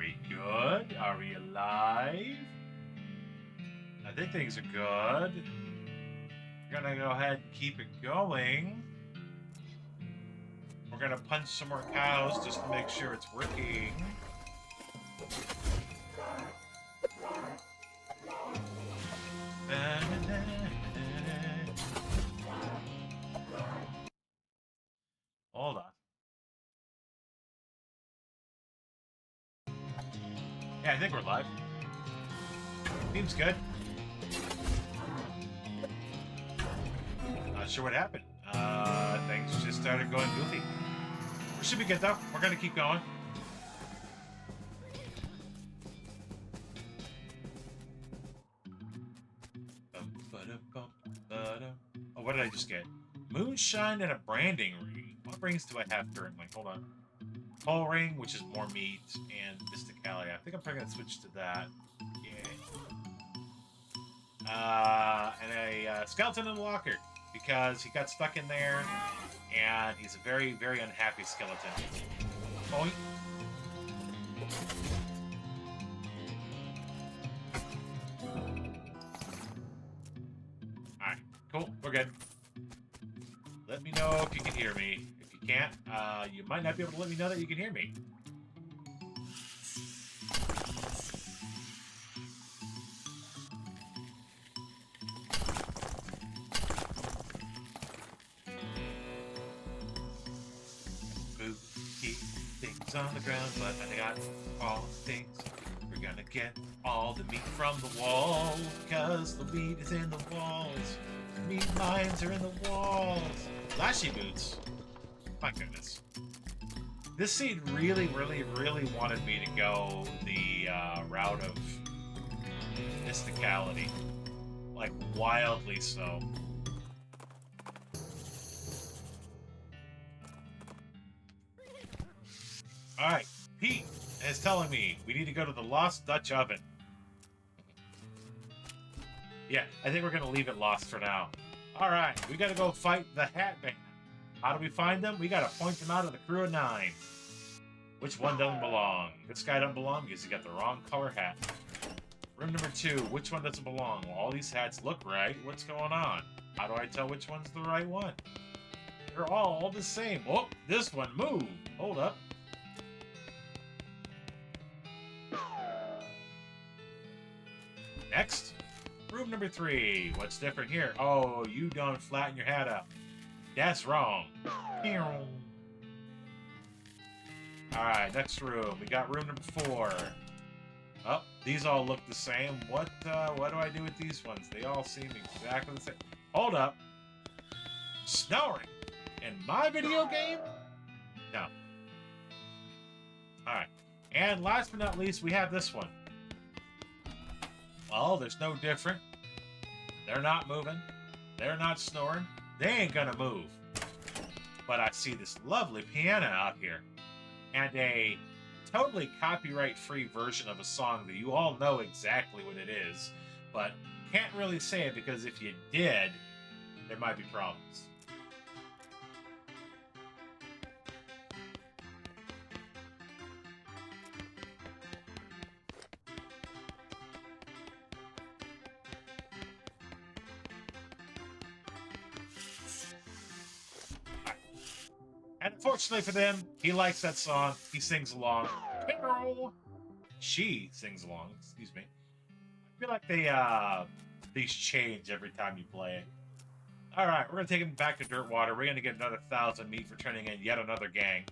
we good? Are we alive? I think things are good. We're gonna go ahead and keep it going. We're gonna punch some more cows just to make sure it's working. Hold on. Yeah, I think we're live. Seems good. Not sure what happened. Things just started going goofy. We should be good though. We're gonna keep going. Oh, what did I just get? Moonshine and a branding ring. What rings do I have currently? Hold on. Coal ring, which is more meat, and mysticality. I think I'm probably gonna switch to that. Yeah. And a skeleton in the locker because he got stuck in there, and he's a very, very unhappy skeleton. Boing. Alright, cool. We're good. Let me know if you can hear me. If you can't, you might not be able to let me know that you can hear me. Spooky things on the ground, but I got all the things. We're gonna get all the meat from the wall, because the meat is in the walls. Meat mines are in the walls. Flashy boots. My goodness. This seed really, really, really wanted me to go the route of mysticality. Like, wildly so. Alright, Pete is telling me we need to go to the Lost Dutch Oven. Yeah, I think we're going to leave it lost for now. Alright, we got to go fight the Hat Band. How do we find them? We got to point them out of the crew of 9. Which one doesn't belong? This guy doesn't belong because he got the wrong color hat. Room number 2, which one doesn't belong? Well, all these hats look right. What's going on? How do I tell which one's the right one? They're all the same. Oh, this one moved. Hold up. Next. Room number 3. What's different here? Oh, you don't flatten your hat up. That's wrong. Alright, next room. We got room number 4. Oh, these all look the same. What do I do with these ones? They all seem exactly the same. Hold up. Snoring? In my video game? No. Alright. And last but not least, we have this one. Well, there's no different. They're not moving. They're not snoring. They ain't gonna move. But I see this lovely piano out here. And a totally copyright-free version of a song that you all know exactly what it is. But can't really say it because if you did, there might be problems. And unfortunately for them, he likes that song. He sings along. She sings along, excuse me. I feel like these change every time you play it. Alright, we're going to take him back to Dirtwater. We're going to get another 1,000 meat for turning in yet another gang.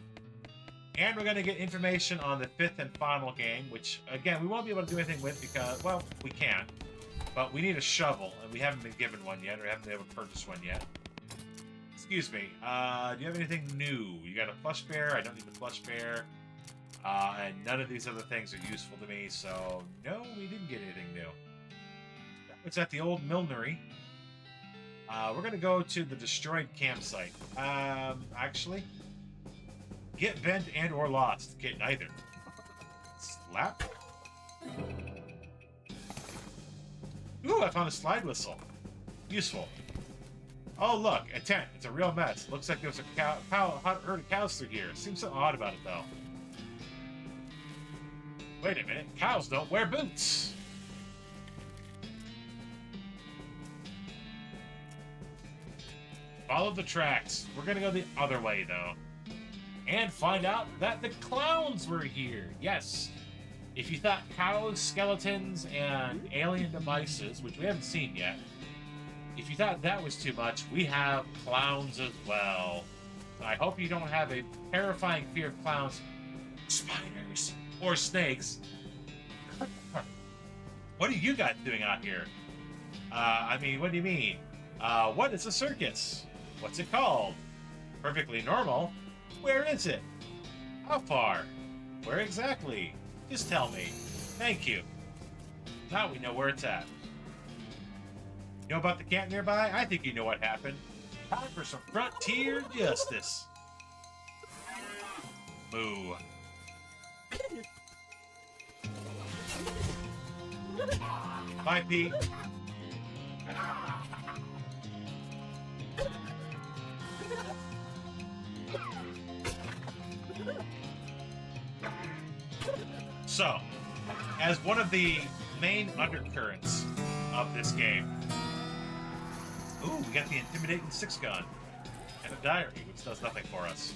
And we're going to get information on the 5th and final gang, which, again, we won't be able to do anything with because, well, we can. But we need a shovel, and we haven't been given one yet, or haven't been able to purchase one yet. Excuse me, do you have anything new? You got a plush bear? I don't need the plush bear. And none of these other things are useful to me, so no, we didn't get anything new. It's at the old millinery. We're going to go to the destroyed campsite. Actually, get bent and or lost. Get neither. Slap. Ooh, I found a slide whistle. Useful. Oh, look, a tent. It's a real mess. Looks like there's a herd of cows through here. Seems so odd about it, though. Wait a minute. Cows don't wear boots. Follow the tracks. We're gonna go the other way, though. And find out that the clowns were here. Yes. If you thought cows, skeletons, and alien devices, which we haven't seen yet, if you thought that was too much, we have clowns as well. I hope you don't have a terrifying fear of clowns, spiders, or snakes. What are you guys doing out here? I mean, what do you mean? What is a circus? What's it called? Perfectly normal. Where is it? How far? Where exactly? Just tell me. Thank you. Now we know where it's at. You know about the camp nearby? I think you know what happened. Time for some frontier justice. Moo. Bye, Pete. So, as one of the main undercurrents of this game, ooh, we got the intimidating 6-gun and a diary, which does nothing for us.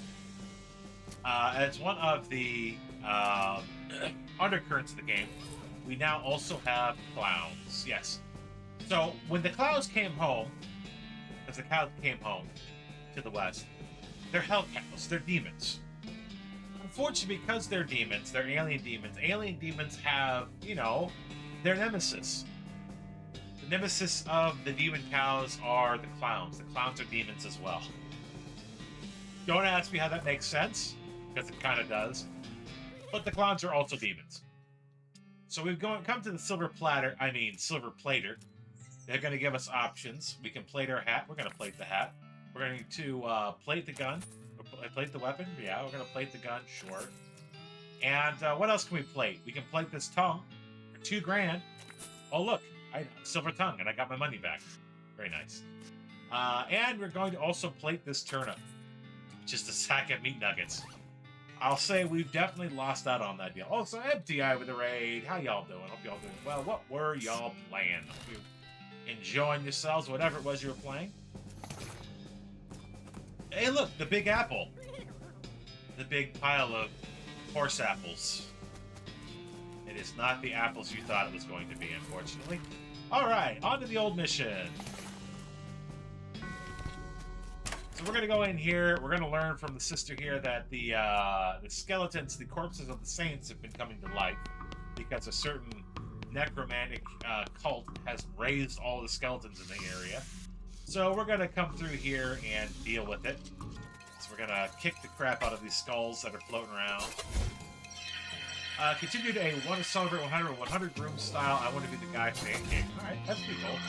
As one of the undercurrents of the game, we now also have clowns. Yes. So when the clowns came home, as the cows came home to the west, they're hell cows. They're demons. Unfortunately, because they're demons, they're alien demons. Alien demons have, you know, their nemesis. The nemesis of the demon cows are the clowns. The clowns are demons as well. Don't ask me how that makes sense, because it kind of does. But the clowns are also demons. So we've come to the silver platter. They're going to give us options. We can plate our hat. We're going to plate the hat. We're going to plate the gun. Plate the weapon. Yeah, we're going to plate the gun. Sure. And what else can we plate? We can plate this tongue for $2 grand. Oh, look. Silver tongue, and I got my money back. Very nice. And we're going to also plate this turnip. Just a sack of meat nuggets. I'll say we've definitely lost out on that deal. Also, MTI with the raid. How y'all doing? Hope y'all doing well. What were y'all playing? Hope you enjoying yourselves, whatever it was you were playing. Hey, look, the big apple. The big pile of horse apples. It is not the apples you thought it was going to be, unfortunately. All right, on to the old mission. So we're going to go in here. We're going to learn from the sister here that the skeletons, the corpses of the saints have been coming to life because a certain necromantic cult has raised all the skeletons in the area. So we're going to come through here and deal with it. So we're going to kick the crap out of these skulls that are floating around. Continue to want to celebrate 100 room style. I want to be the guy for the game. All right, that's pretty cool.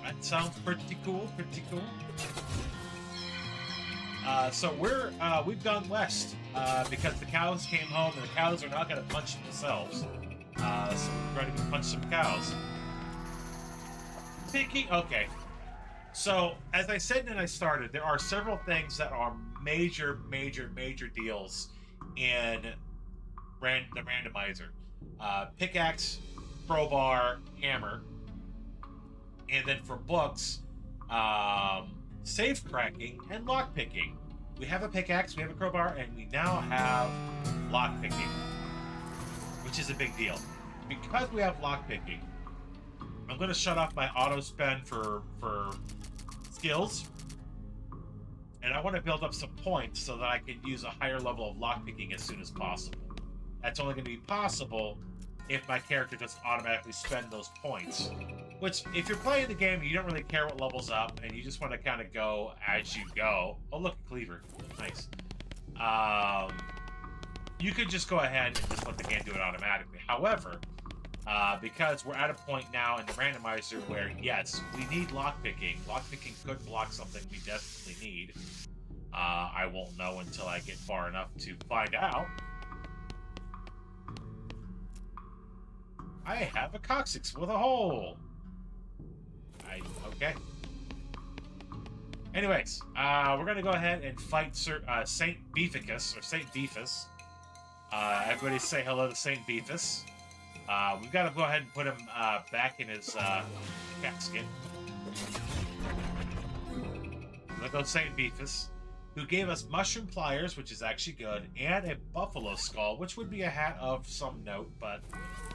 That sounds pretty cool. Pretty cool. So we've gone west because the cows came home and the cows are not going to punch themselves. So we're going to punch some cows. Okay. So as I said when I started, there are several things that are major deals in the randomizer. Pickaxe, crowbar, hammer. And then for books, safe cracking and lock picking. We have a pickaxe, we have a crowbar, and we now have lock picking, which is a big deal. Because we have lock picking, I'm going to shut off my auto spend for skills, and I want to build up some points so that I can use a higher level of lock picking as soon as possible. That's only going to be possible if my character doesn't automatically spend those points. Which, if you're playing the game and you don't really care what level's up, and you just want to kind of go as you go... Oh, look, Cleaver. Nice. You could just go ahead and just let the game do it automatically. However, because we're at a point now in the randomizer where, yes, we need lockpicking. Lockpicking could block something we desperately need. I won't know until I get far enough to find out. I have a coccyx with a hole. Okay. Anyways, we're going to go ahead and fight Saint Beefus, or Saint Beefus. Everybody say hello to St. Beefus. We've got to go ahead and put him back in his casket. We'll go St. Beefus, who gave us mushroom pliers, which is actually good, and a buffalo skull, which would be a hat of some note, but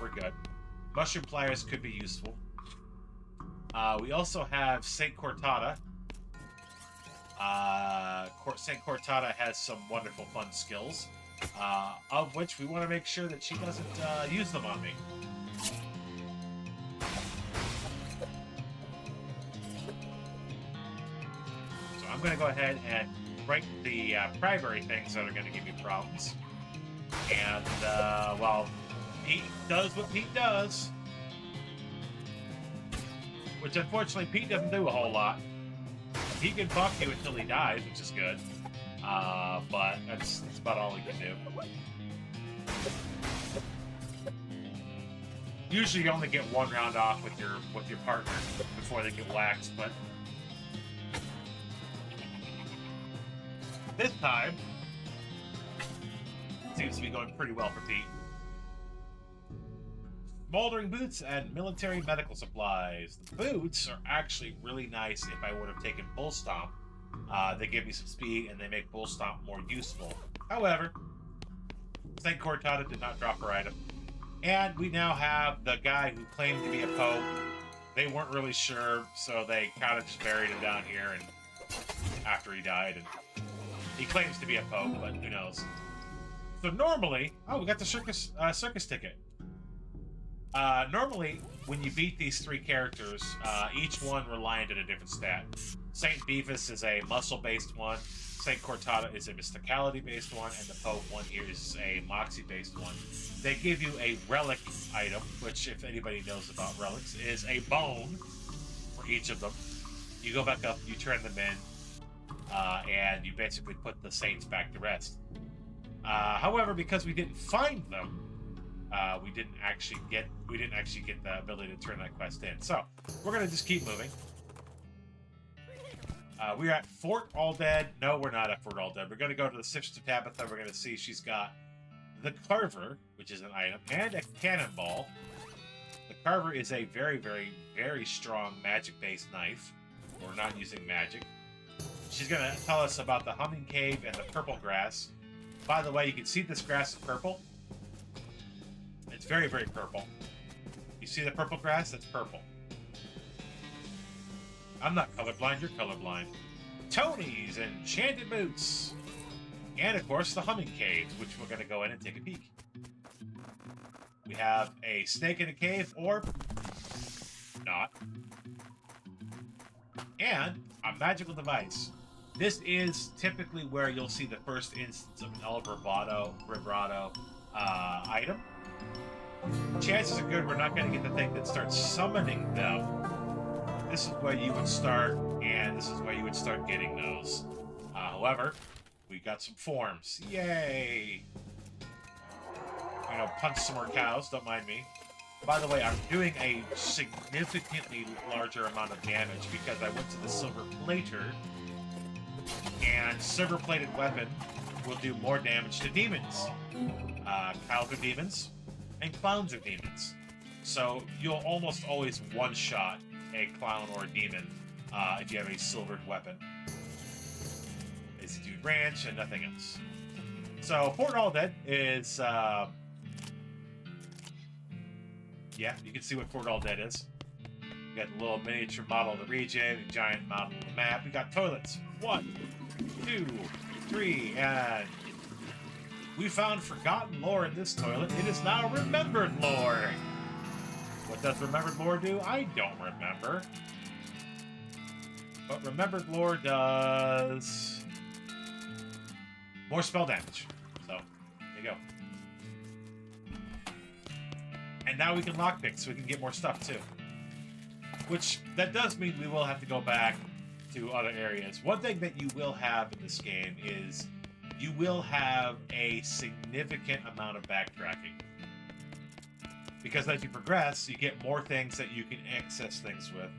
we're good. Mushroom pliers could be useful. We also have St. Cortada. St. Cortada has some wonderful fun skills, of which we want to make sure that she doesn't use them on me. So I'm going to go ahead and break the primary things that are going to give you problems. And, well, Pete does what Pete does. Which, unfortunately, Pete doesn't do a whole lot. He can fuck you until he dies, which is good. But that's about all he can do. Usually you only get one round off with your partner before they get waxed, but this time seems to be going pretty well for Pete. Smoldering boots and military medical supplies. The boots are actually really nice if I would have taken Bull Stomp. They give me some speed and they make Bull Stomp more useful. However, St. Cortada did not drop her item. And we now have the guy who claimed to be a pope. They weren't really sure, so they kind of just buried him down here and after he died. And he claims to be a pope, but who knows. So normally, oh, we got the circus ticket. Normally, when you beat these three characters, each one reliant on a different stat. St. Beefus is a muscle-based one, St. Cortada is a mysticality-based one, and the Pope one here is a moxie-based one. They give you a relic item, which, if anybody knows about relics, is a bone for each of them. You go back up, you turn them in, and you basically put the saints back to rest. However, because we didn't find them, we didn't actually get the ability to turn that quest in. So we're gonna just keep moving. We're at Fort All Dead. No, we're not at Fort All Dead. We're gonna go to the Sisters of Tabitha. We're gonna see she's got the Carver, which is an item, and a cannonball. The Carver is a very, very, very strong magic-based knife. We're not using magic. She's gonna tell us about the Humming Cave and the purple grass. By the way, you can see this grass is purple. It's very, very purple. You see the purple grass? That's purple. I'm not colorblind, you're colorblind. Tony's Enchanted Boots. And, of course, the Humming Cave, which we're going to go in and take a peek. We have a snake in a cave, or not. And a magical device. This is typically where you'll see the first instance of an El Vibrato item. Chances are good we're not going to get the thing that starts summoning them. This is where you would start, and this is where you would start getting those. However, we got some forms. Yay! You know, punch some more cows, don't mind me. By the way, I'm doing a significantly larger amount of damage because I went to the Silver Plater, and silver-plated weapon will do more damage to demons. Cows are demons, and clowns are demons. So you'll almost always one-shot a clown or a demon if you have a silvered weapon. It's do ranch and nothing else. So Fort All Dead is yeah, you can see what Fort All Dead is. We got a little miniature model of the region, a giant model of the map. We got toilets. 1, 2, 3, and we found forgotten lore in this toilet. It is now remembered lore. What does remembered lore do? I don't remember. But remembered lore does more spell damage. So, there you go. And now we can lockpick, so we can get more stuff too. Which, that does mean we will have to go back to other areas. One thing that you will have in this game is you will have a significant amount of backtracking. Because as you progress, you get more things that you can access things with.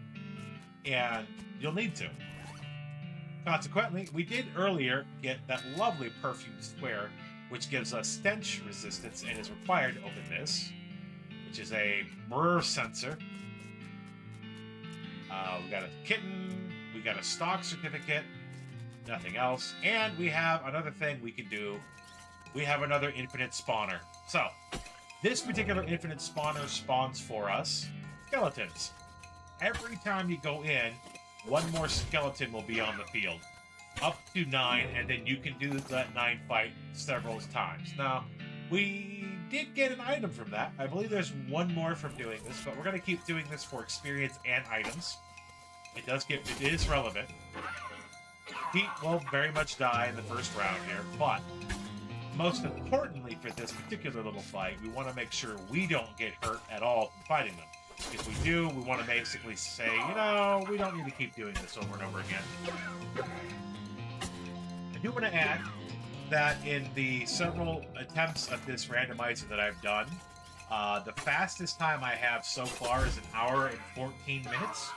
And you'll need to. Consequently, we did earlier get that lovely perfume square which gives us stench resistance and is required to open this, which is a brr sensor. We got a kitten, we got a stock certificate, nothing else, and we have another thing we can do. We have another infinite spawner. So, this particular infinite spawner spawns for us skeletons. Every time you go in, one more skeleton will be on the field. Up to 9, and then you can do that 9 fight several times. Now, we did get an item from that. I believe there's one more from doing this, but we're going to keep doing this for experience and items. It is relevant. Pete will very much die in the first round here, but most importantly for this particular little fight, we want to make sure we don't get hurt at all from fighting them. If we do, we want to basically say, you know, we don't need to keep doing this over and over again. I do want to add that in the several attempts of this randomizer that I've done, the fastest time I have so far is 1 hour and 14 minutes.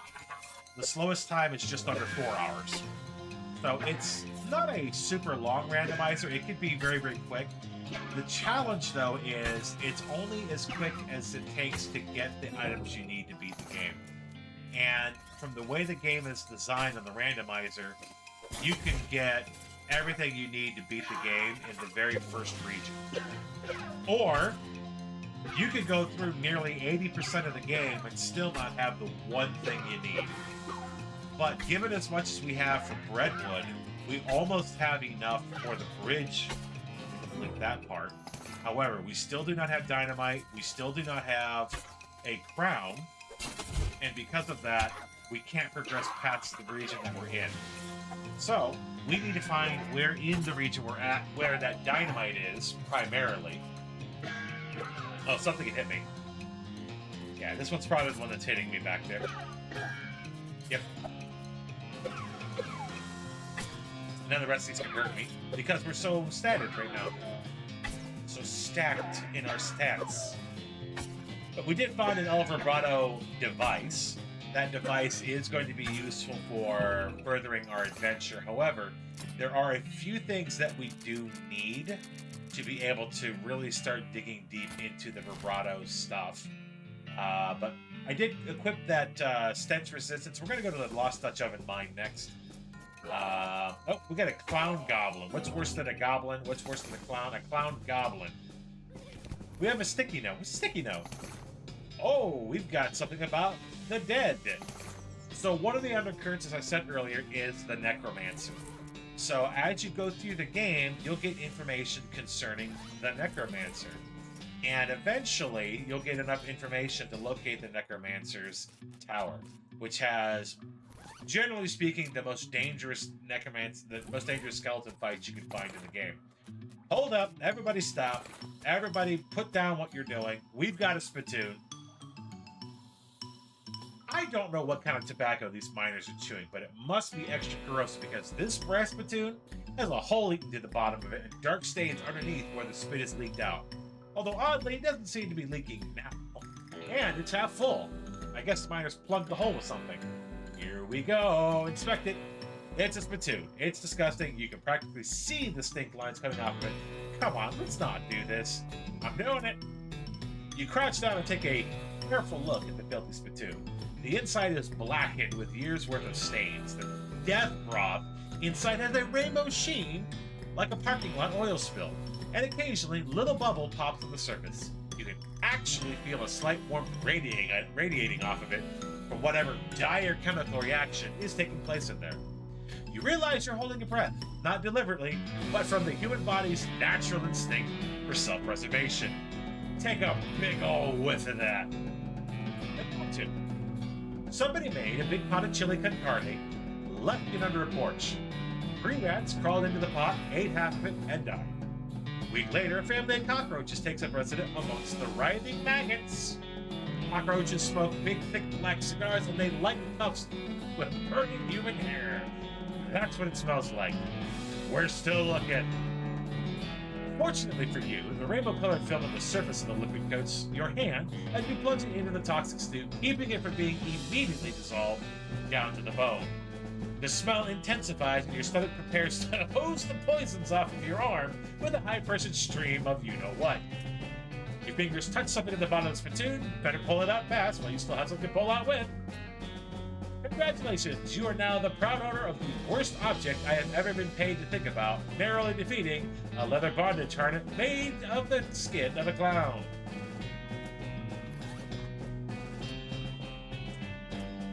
The slowest time is just under 4 hours. So it's not a super long randomizer. It could be very, very quick. The challenge, though, is it's only as quick as it takes to get the items you need to beat the game. And from the way the game is designed on the randomizer, you can get everything you need to beat the game in the very first region. Or you could go through nearly 80% of the game and still not have the one thing you need. But given as much as we have for Breadwood, we almost have enough for the bridge to complete that part. However, we still do not have dynamite, we still do not have a crown, and because of that, we can't progress past the region that we're in. So, we need to find where in the region we're at, where that dynamite is, primarily. Oh, something hit me. Yeah, this one's probably the one that's hitting me back there. Yep. None of the rest of these can hurt me, because we're so statted right now. So stacked in our stats. But we did find an El Vibrato device. That device is going to be useful for furthering our adventure. However, there are a few things that we do need to be able to really start digging deep into the vibrato stuff. But I did equip that stench resistance. We're going to go to the Lost Dutch Oven mine next. Oh, we got a clown goblin. What's worse than a goblin? What's worse than a clown? A clown goblin. We have a sticky note. What's a sticky note? Oh, we've got something about the dead. So one of the undercurrents, as I said earlier, is the necromancer. So as you go through the game, you'll get information concerning the necromancer. And eventually, you'll get enough information to locate the necromancer's tower, which has, generally speaking, the most dangerous skeleton fights you can find in the game. Hold up, everybody stop. Everybody put down what you're doing. We've got a spittoon. I don't know what kind of tobacco these miners are chewing, but it must be extra gross because this brass spittoon has a hole eaten to the bottom of it and dark stains underneath where the spit is leaked out. Although oddly, it doesn't seem to be leaking now. And it's half full. I guess the miners plugged the hole with something. Here we go. Inspect it. It's a spittoon. It's disgusting. You can practically see the stink lines coming off of it. Come on, let's not do this. I'm doing it. You crouch down and take a careful look at the filthy spittoon. The inside is blackened with years' worth of stains. The death broth inside has a rainbow sheen like a parking lot oil spill. And occasionally, little bubble pops on the surface. You can actually feel a slight warmth radiating off of it from whatever dire chemical reaction is taking place in there. You realize you're holding your breath, not deliberately, but from the human body's natural instinct for self-preservation. Take a big old whiff of that. Somebody made a big pot of chili con carne, left it under a porch. 3 rats crawled into the pot, ate half of it, and died. A week later, a family of cockroaches takes up residence amongst the writhing maggots. Cockroaches smoke big, thick black cigars, and they light cuffs with burning human hair. That's what it smells like. We're still looking. Fortunately for you, the rainbow-colored film on the surface of the liquid coats your hand as you plunge it into the toxic stew, keeping it from being immediately dissolved down to the bone. The smell intensifies and your stomach prepares to hose the poisons off of your arm with a high-pressure stream of you-know-what. Your fingers touch something at the bottom of the spittoon, better pull it out fast while you still have something to pull out with. Congratulations, you are now the proud owner of the worst object I have ever been paid to think about, narrowly defeating a leather bondage harness made of the skin of a clown.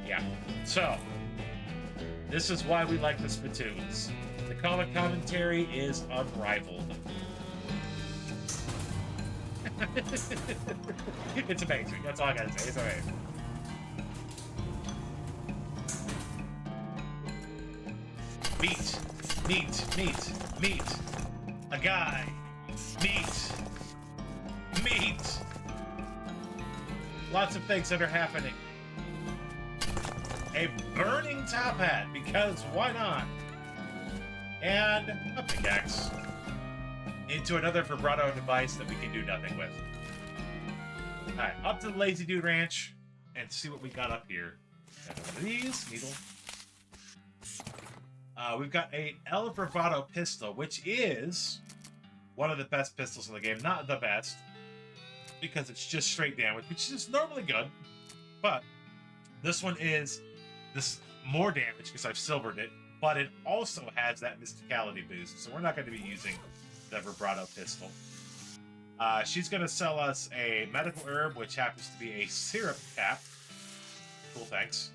Yeah, so, this is why we like the spittoons. The comic commentary is unrivaled. It's amazing, that's all I gotta say, it's amazing. Meat, meat, meat, meat. A guy. Meat. Meat. Lots of things that are happening. A burning top hat, because why not? And a pickaxe. Into another vibrato device that we can do nothing with. Alright, up to the Lazy Dude Ranch and see what we got up here. Got one of these, needle. We've got a El Bravado pistol, which is one of the best pistols in the game. Not the best, because it's just straight damage, which is normally good. But this one is more damage because I've silvered it, but it also has that mysticality boost. So we're not going to be using the vibrato pistol. She's going to sell us a medical herb, which happens to be a syrup cap. Cool, thanks.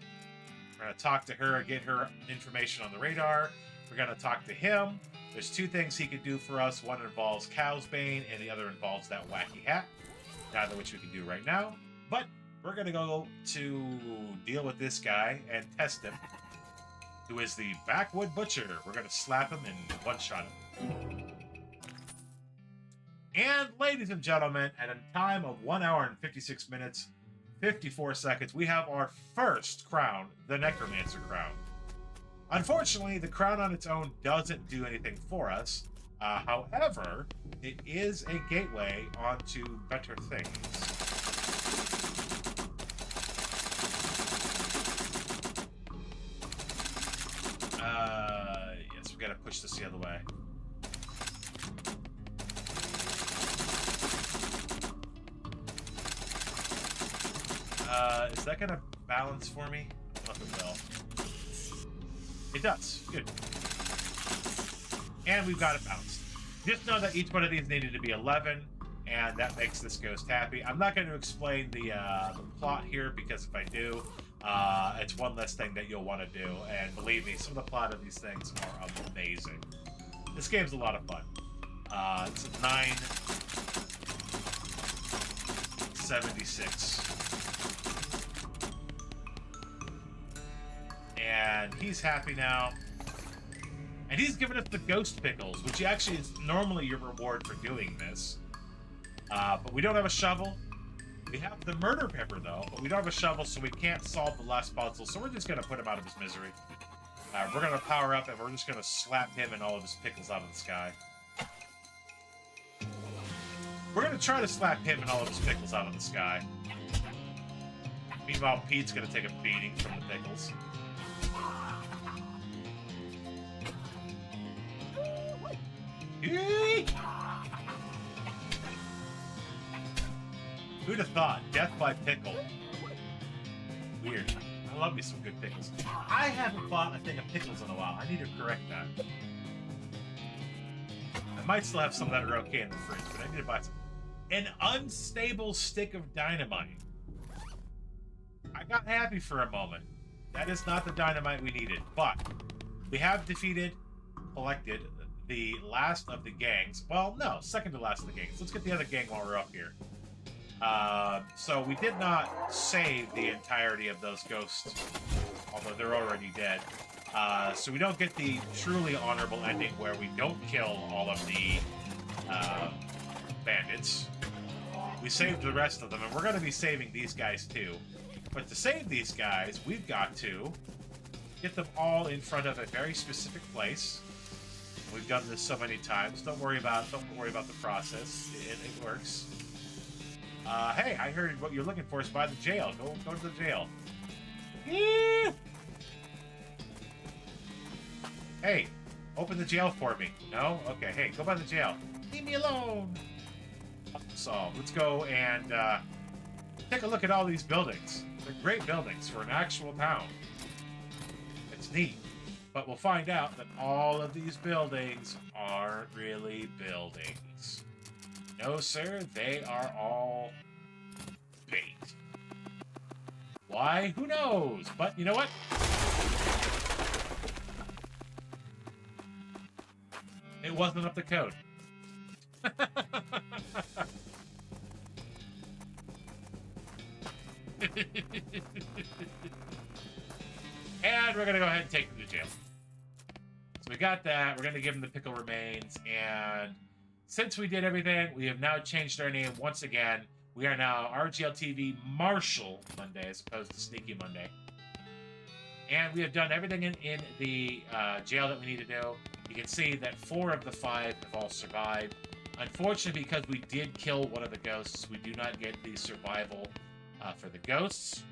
We're going to talk to her, get her information on the radar. We're going to talk to him. There's two things he could do for us. One involves Cow's Bane, and the other involves that wacky hat. Neither of which we can do right now. But we're going to go to deal with this guy and test him, who is the Backwood Butcher. We're going to slap him and one-shot him. And ladies and gentlemen, at a time of 1 hour and 56 minutes, 54 seconds, we have our first crown, the Necromancer crown. Unfortunately, the crown on its own doesn't do anything for us. However, it is a gateway onto better things. Yes, we gotta push this the other way. Is that gonna balance for me? I don't know if it will. It does. Good. And we've got it balanced. Just know that each one of these needed to be 11, and that makes this ghost happy. I'm not going to explain the plot here, because if I do, it's one less thing that you'll want to do. And believe me, some of the plot of these things are amazing. This game's a lot of fun. It's a 976. And he's happy now. And he's given us the ghost pickles, which actually is normally your reward for doing this. But we don't have a shovel. We have the murder pepper, though, but we don't have a shovel, so we can't solve the last puzzle. So we're just going to put him out of his misery. We're going to power up, and we're just going to slap him and all of his pickles out of the sky. We're going to try to slap him and all of his pickles out of the sky. Meanwhile, Pete's going to take a beating from the pickles. Who'd have thought? Death by pickle. Weird. I love me some good pickles. I haven't bought a thing of pickles in a while. I need to correct that. I might still have some that are okay in the fridge, but I need to buy some. An unstable stick of dynamite. I got happy for a moment. That is not the dynamite we needed, but we have collected the last of the gangs. Well, no, second to last of the gangs. Let's get the other gang while we're up here. So we did not save the entirety of those ghosts, although they're already dead. So we don't get the truly honorable ending where we don't kill all of the bandits. We saved the rest of them, and we're going to be saving these guys too. But to save these guys, we've got to get them all in front of a very specific place. We've done this so many times. Don't worry about the process. It works. Hey, I heard what you're looking for is by the jail. Go to the jail. Hey, open the jail for me. No? Okay, hey, go by the jail. Leave me alone. So, let's go and take a look at all these buildings. They're great buildings for an actual town. It's neat. But we'll find out that all of these buildings aren't really buildings. No, sir, they are all bait. Why? Who knows? But you know what? It wasn't up to code. And we're going to go ahead and take them to jail. So we got that. We're going to give them the pickle remains. And since we did everything, we have now changed our name once again. We are now RGLtv Marshall Monday as opposed to Sneaky Monday. And we have done everything in the jail that we need to do. You can see that 4 of the 5 have all survived. Unfortunately, because we did kill one of the ghosts, we do not get the survival for the ghosts.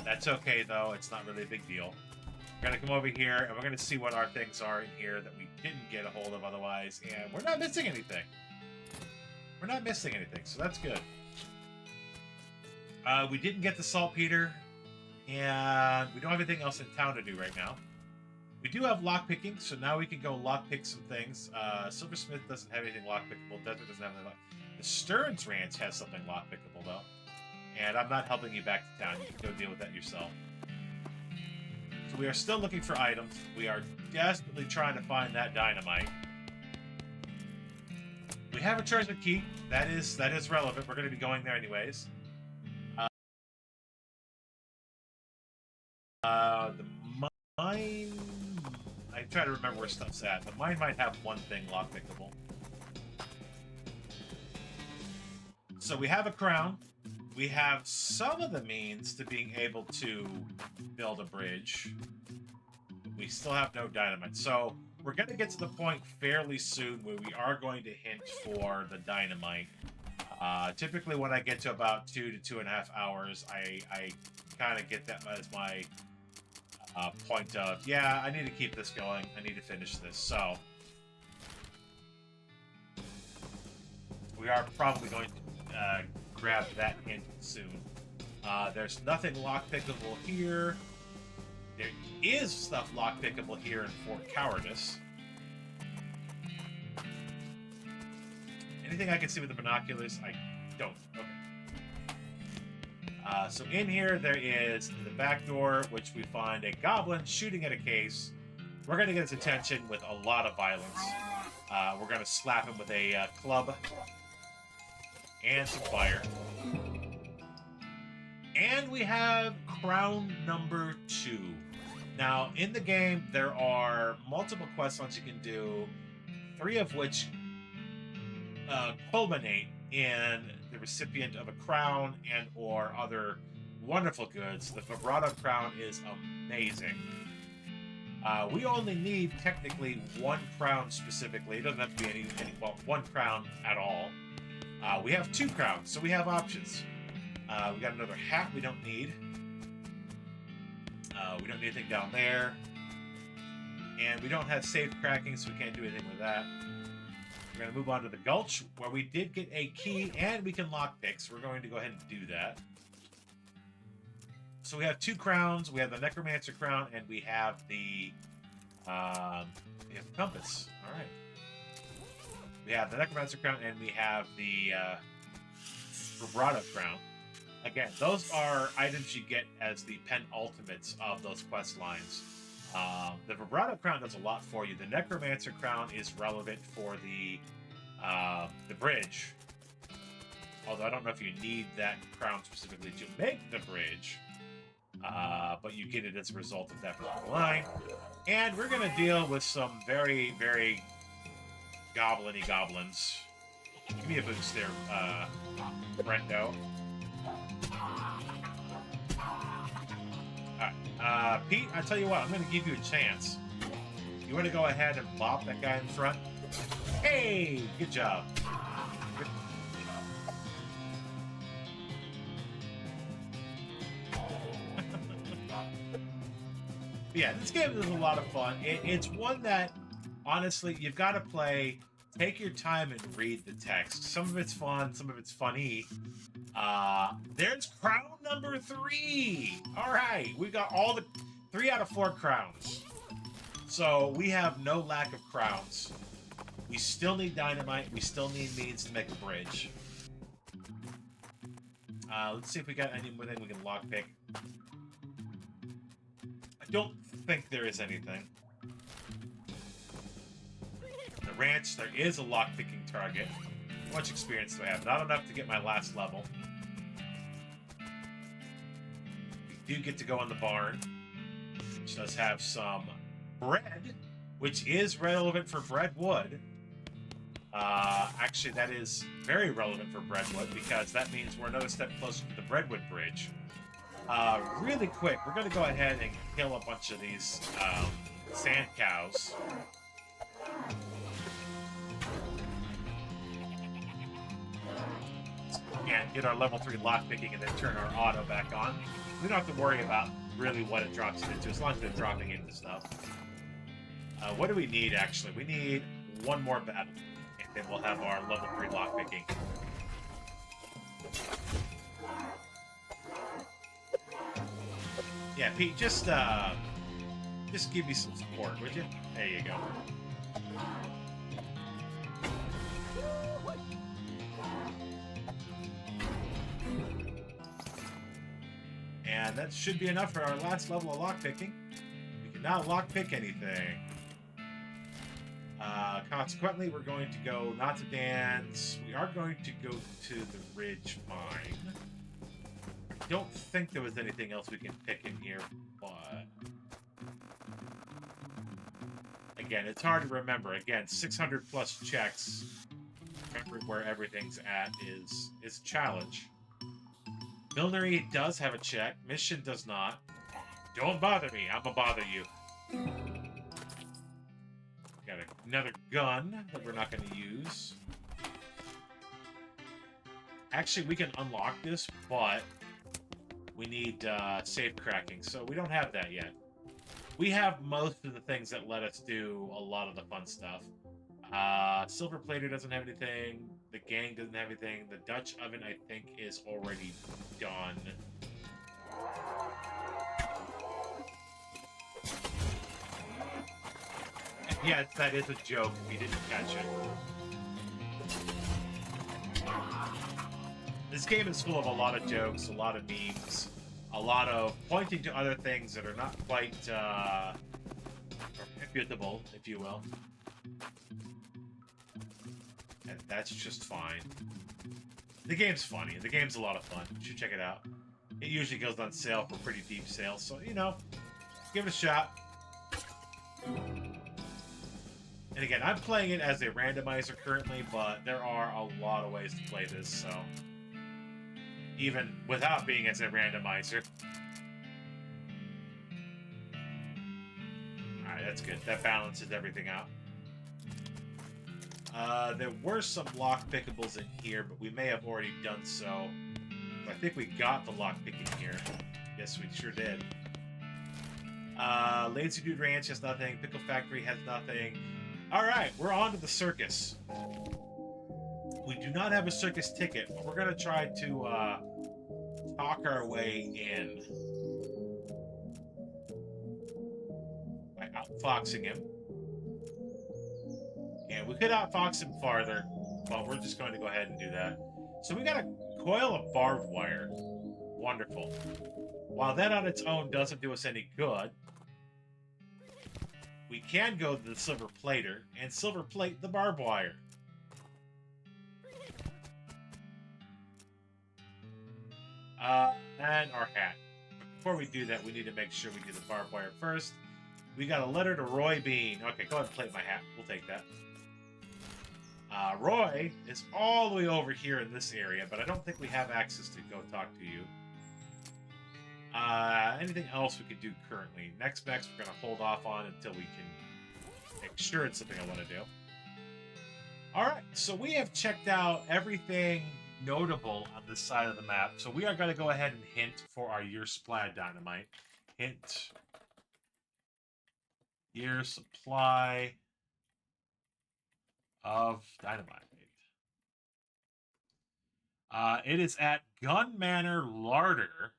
That's okay, though. It's not really a big deal. We're going to come over here, and we're going to see what our things are in here that we didn't get a hold of otherwise. And we're not missing anything. We're not missing anything, so that's good. We didn't get the saltpeter, and we don't have anything else in town to do right now. We do have lockpicking, so now we can go lockpick some things. Silversmith doesn't have anything lockpickable. Desert doesn't have anything lockpickable. The Stearns Ranch has something lockpickable, though. And I'm not helping you back to town. You can go deal with that yourself. So we are still looking for items. We are desperately trying to find that dynamite. We have a treasure key. That is relevant. We're going to be going there anyways. The mine... I try to remember where stuff's at. The mine might have one thing lockpickable. So we have a crown. We have some of the means to being able to build a bridge. We still have no dynamite. So we're going to get to the point fairly soon where we are going to hint for the dynamite. Typically when I get to about 2 to 2.5 hours, I kind of get that as my point of, yeah, I need to keep this going. I need to finish this. So we are probably going to grab that hint soon. There's nothing lockpickable here. There is stuff lockpickable here in Fort Cowardice. Anything I can see with the binoculars? I don't. Okay. So in here, there is the back door, which we find a goblin shooting at a case. We're going to get his attention with a lot of violence. We're going to slap him with a club and some fire. And we have crown number 2. Now, in the game, there are multiple quest lines you can do, 3 of which culminate in the recipient of a crown and or other wonderful goods. The vibrato crown is amazing. We only need technically 1 crown specifically. It doesn't have to be any well, 1 crown at all. We have 2 crowns, so we have options. We got another hat we don't need. We don't need anything down there. And we don't have safe cracking, so we can't do anything with that. We're going to move on to the Gulch, where we did get a key, and we can lockpick, so we're going to go ahead and do that. So we have 2 crowns. We have the Necromancer crown, and we have the compass. All right. We have the Necromancer crown, and we have the Vibrato crown. Again, those are items you get as the penultimates of those quest lines. The Vibrato crown does a lot for you. The Necromancer crown is relevant for the bridge. Although I don't know if you need that crown specifically to make the bridge. But you get it as a result of that particular line. And we're going to deal with some very, very goblin-y goblins. Give me a boost there, Brendo. Alright, Pete, I tell you what, I'm going to give you a chance. You want to go ahead and bop that guy in front? Hey, good job. Yeah, this game is a lot of fun. It's one that, honestly, you've got to play. Take your time and read the text. Some of it's fun, some of it's funny. There's crown number 3. All right, we got all the 3 out of 4 crowns. So we have no lack of crowns. We still need dynamite. We still need means to make a bridge. Let's see if we got anything we can lockpick. I don't think there is anything. The ranch, there is a lockpicking target. How much experience do I have? Not enough to get my last level. We do get to go in the barn, which does have some bread, which is relevant for breadwood. Actually, that is very relevant for breadwood because that means we're another step closer to the breadwood bridge. Really quick, we're going to go ahead and kill a bunch of these sand cows. And get our level 3 lockpicking and then turn our auto back on. We don't have to worry about really what it drops it into, as long as they're dropping into stuff. What do we need, actually? We need one more battle, and then we'll have our level 3 lockpicking. Yeah, Pete, just give me some support, would you? There you go. And that should be enough for our last level of lockpicking. We can now lockpick anything. Consequently, we're going to go not to dance. We are going to go to the Ridge Mine. I don't think there was anything else we can pick in here, but... Again, it's hard to remember. Again, 600 plus checks. Remembering where everything's at is a challenge. Millinery does have a check. Mission does not. Don't bother me. I'm gonna bother you. Got another gun that we're not going to use. Actually, we can unlock this, but we need safe cracking, so we don't have that yet. We have most of the things that let us do a lot of the fun stuff. Silver Plater doesn't have anything. The gang doesn't have anything. The Dutch oven, I think, is already done. Yes, that is a joke if you didn't catch it. This game is full of a lot of jokes, a lot of memes, a lot of pointing to other things that are not quite reputable, if you will. And that's just fine. The game's funny. The game's a lot of fun. You should check it out. It usually goes on sale for pretty deep sales, so, you know, give it a shot. And again, I'm playing it as a randomizer currently, but there are a lot of ways to play this, so... Even without being as a randomizer. Alright, that's good. That balances everything out. There were some lock pickables in here, but we may have already done so. I think we got the lock picking here. Yes, we sure did. Lazy Dude Ranch has nothing. Pickle Factory has nothing. Alright, we're on to the circus. We do not have a circus ticket, but we're going to try to talk our way in. By outfoxing him. And we could outfox him farther, but we're just going to go ahead and do that. So we got a coil of barbed wire. Wonderful. While that on its own doesn't do us any good, we can go to the silver plater and silver plate the barbed wire. And our hat. But before we do that, we need to make sure we do the barbed wire first. We got a letter to Roy Bean. Okay, go ahead and plate my hat. We'll take that. Roy is all the way over here in this area, but I don't think we have access to go talk to you. Anything else we could do currently? Next, we're going to hold off on until we can make sure it's something I want to do. Alright, so we have checked out everything notable on this side of the map. So we are going to go ahead and hint for our Your Splat Dynamite. Hint. Year supply of dynamite. It is at Gun Manor Larder.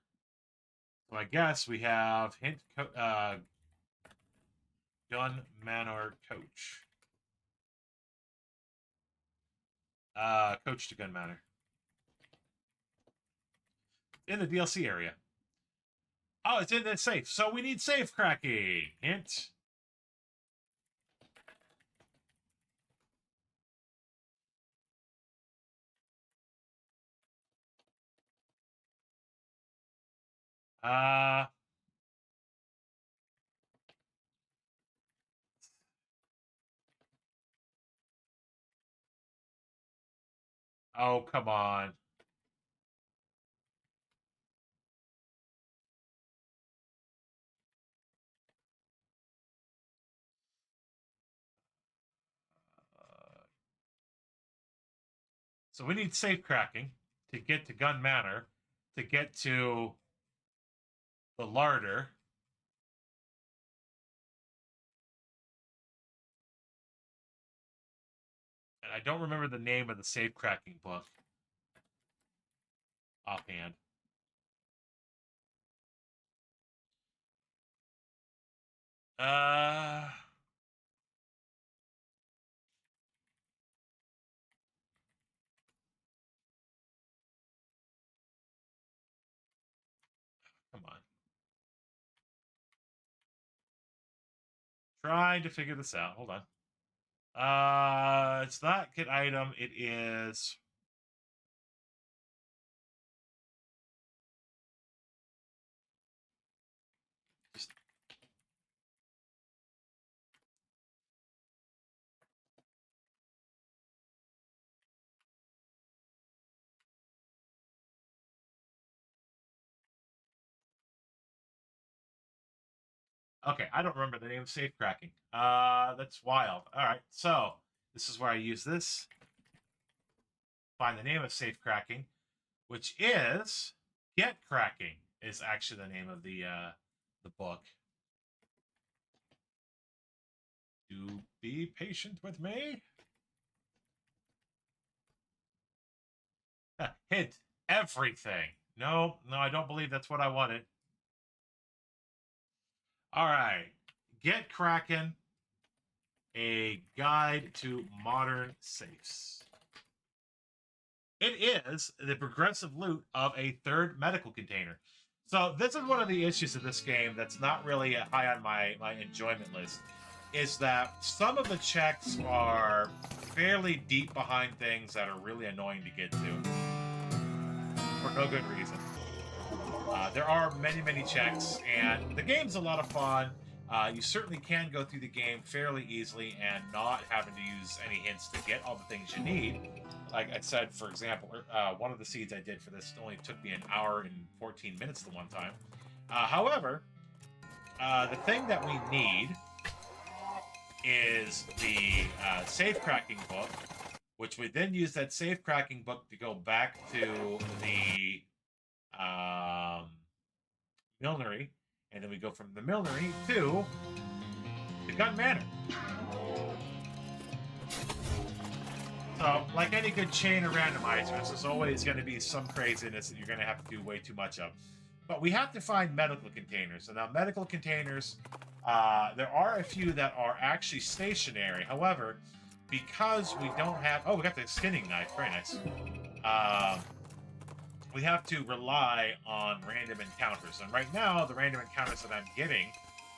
So I guess we have hint Gun Manor Coach. Coach to Gun Manor. In the DLC area. Oh, it's in the safe. So we need safe cracking. Hint. Oh, come on. So we need safe cracking to get to Gun Manor, to get to the larder. And I don't remember the name of the safe cracking book offhand. Come on. Trying to figure this out. Hold on. It's not kit item. It is. Okay, I don't remember the name of safe cracking. That's wild. All right, so this is where I use this. Find the name of safe cracking, which is Get Cracking. Is actually the name of the book. Do be patient with me. Hint everything. No, I don't believe that's what I wanted. All right. Get Kraken, a guide to modern safes. It is the progressive loot of a third medical container. So this is one of the issues of this game that's not really high on my enjoyment list, is that some of the checks are fairly deep behind things that are really annoying to get to for no good reason. There are many checks, and the game's a lot of fun. You certainly can go through the game fairly easily and not having to use any hints to get all the things you need. Like I said, for example, one of the seeds I did for this only took me an hour and 14 minutes the one time. However, the thing that we need is the safe cracking book, which we then use that safe cracking book to go back to the millinery, and then we go from the millinery to the Gun Manor. So, like any good chain of randomizers, there's always going to be some craziness that you're going to have to do way too much of. But we have to find medical containers. And now medical containers, there are a few that are actually stationary. However, because we don't have... Oh, we got the skinning knife. Very nice. We have to rely on random encounters. And right now, the random encounters that I'm getting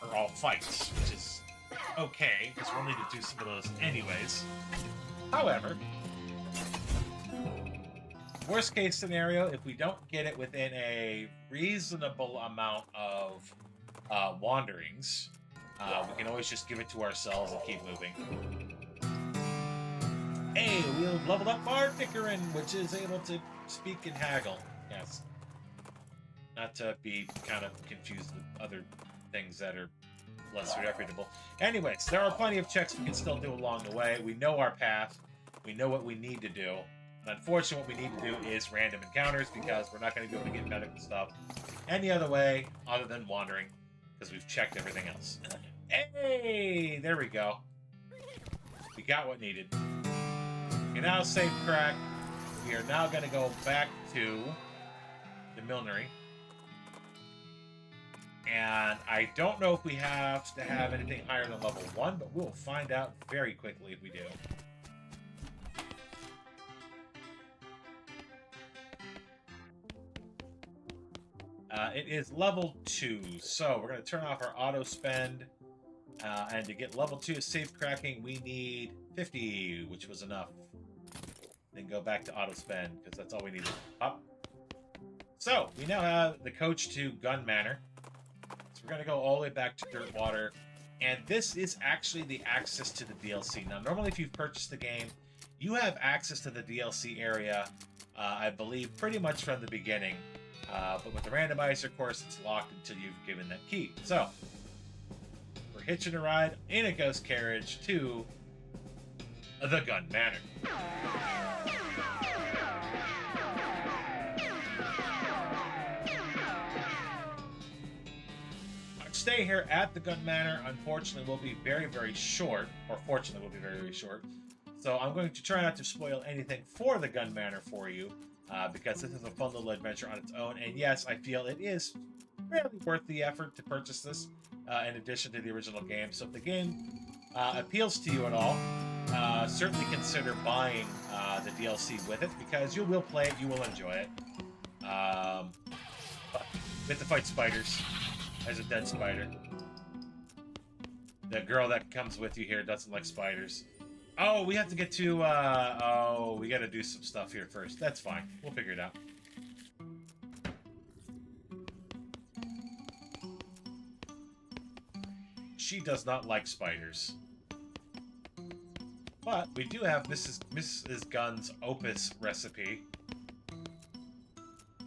are all fights, which is okay, because we'll need to do some of those anyways. However, worst case scenario, if we don't get it within a reasonable amount of wanderings, we can always just give it to ourselves and keep moving. Hey, we've leveled up our Dickerin, which is able to speak and haggle. Yes. Not to be kind of confused with other things that are less reputable. Anyways, there are plenty of checks we can still do along the way. We know our path. We know what we need to do. And unfortunately, what we need to do is random encounters, because we're not going to be able to get medical stuff any other way other than wandering, because we've checked everything else. Hey, there we go. We got what needed. You now save crack. We are now going to go back to the millinery. And I don't know if we have to have anything higher than level 1, but we'll find out very quickly if we do. It is level 2, so we're going to turn off our auto spend. And to get level 2 safe cracking, we need 50, which was enough. Then go back to auto spend, because that's all we needed. Up. So, we now have the coach to Gun Manor. So we're going to go all the way back to Dirtwater. And this is actually the access to the DLC. Now, normally if you've purchased the game, you have access to the DLC area, I believe, pretty much from the beginning. But with the randomizer, of course, it's locked until you've given that key. So, we're hitching a ride in a ghost carriage to the Gun Manor. Our stay here at the Gun Manor, unfortunately, will be very, very short. Or fortunately, will be very, very short. So I'm going to try not to spoil anything for the Gun Manor for you. Because this is a fun little adventure on its own. And yes, I feel it is really worth the effort to purchase this in addition to the original game. So if the game appeals to you at all, certainly consider buying the DLC with it, because you will play it, you will enjoy it. But we have to fight spiders. There's a dead spider. The girl that comes with you here doesn't like spiders. Oh, we have to get to, oh, we gotta do some stuff here first. That's fine. We'll figure it out. She does not like spiders. But we do have Mrs. Gunn's Opus recipe.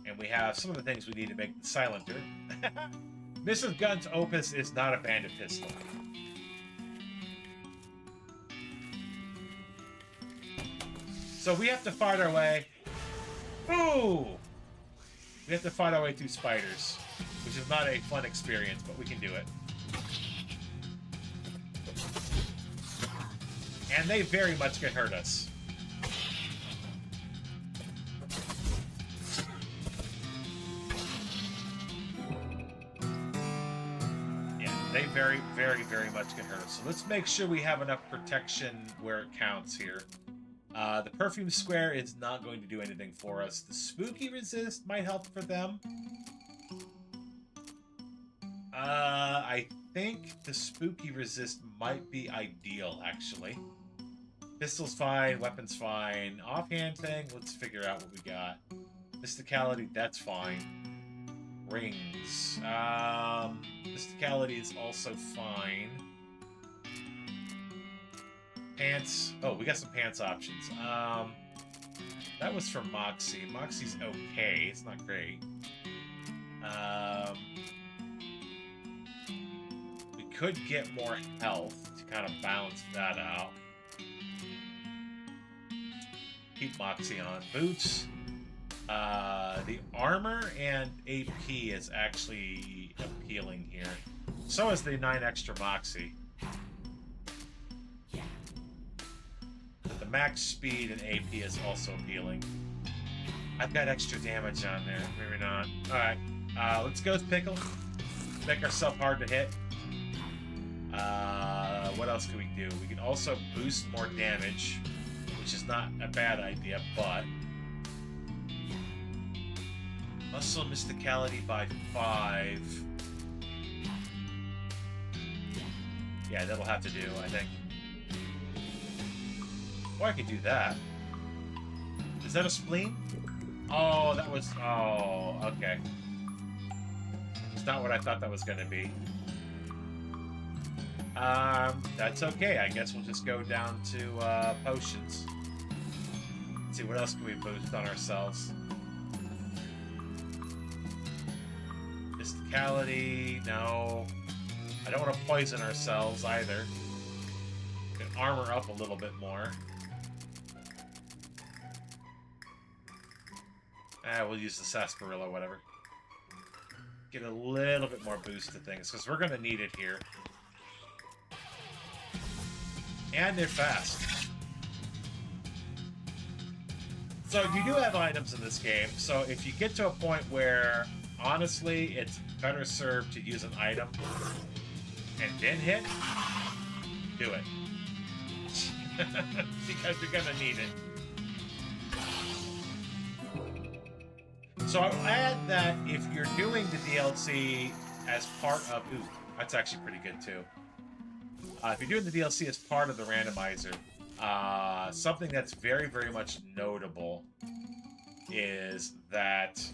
And we have some of the things we need to make the Silenter. Mrs. Gunn's Opus is not a bandit pistol. So we have to fight our way. Ooh! We have to fight our way through spiders, which is not a fun experience, but we can do it. And they very much can hurt us. Yeah, they very, very, very much can hurt us. So let's make sure we have enough protection where it counts here. The perfume square is not going to do anything for us. The spooky resist might help for them. I think the spooky resist might be ideal, actually. Pistol's fine, weapon's fine. Offhand thing, let's figure out what we got. Mysticality, that's fine. Rings. Mysticality is also fine. Pants. Oh, we got some pants options. That was for Moxie. Moxie's okay. It's not great. We could get more health to kind of balance that out. Keep Moxie on. Boots. The armor and AP is actually appealing here. So is the 9 extra Moxie. The max speed and AP is also appealing. I've got extra damage on there. Maybe not. Alright. Let's go with Pickle. Make ourselves hard to hit. What else can we do? We can also boost more damage, which is not a bad idea, but... Muscle Mysticality by 5. Yeah, that'll have to do, I think. Or I could do that. Is that a spleen? Oh, that was... Oh, okay. It's not what I thought that was going to be. That's okay. I guess we'll just go down to potions. Let's see, what else can we boost on ourselves? Mysticality, no. I don't want to poison ourselves either. We can armor up a little bit more. We'll use the sarsaparilla, whatever. Get a little bit more boost to things, because we're going to need it here. And they're fast. So you do have items in this game, so if you get to a point where, honestly, it's better served to use an item and then hit, do it. Because you're gonna need it. So I'll add that if you're doing the DLC as part of... Ooh, that's actually pretty good too. If you're doing the DLC as part of the randomizer, something that's very, very much notable is that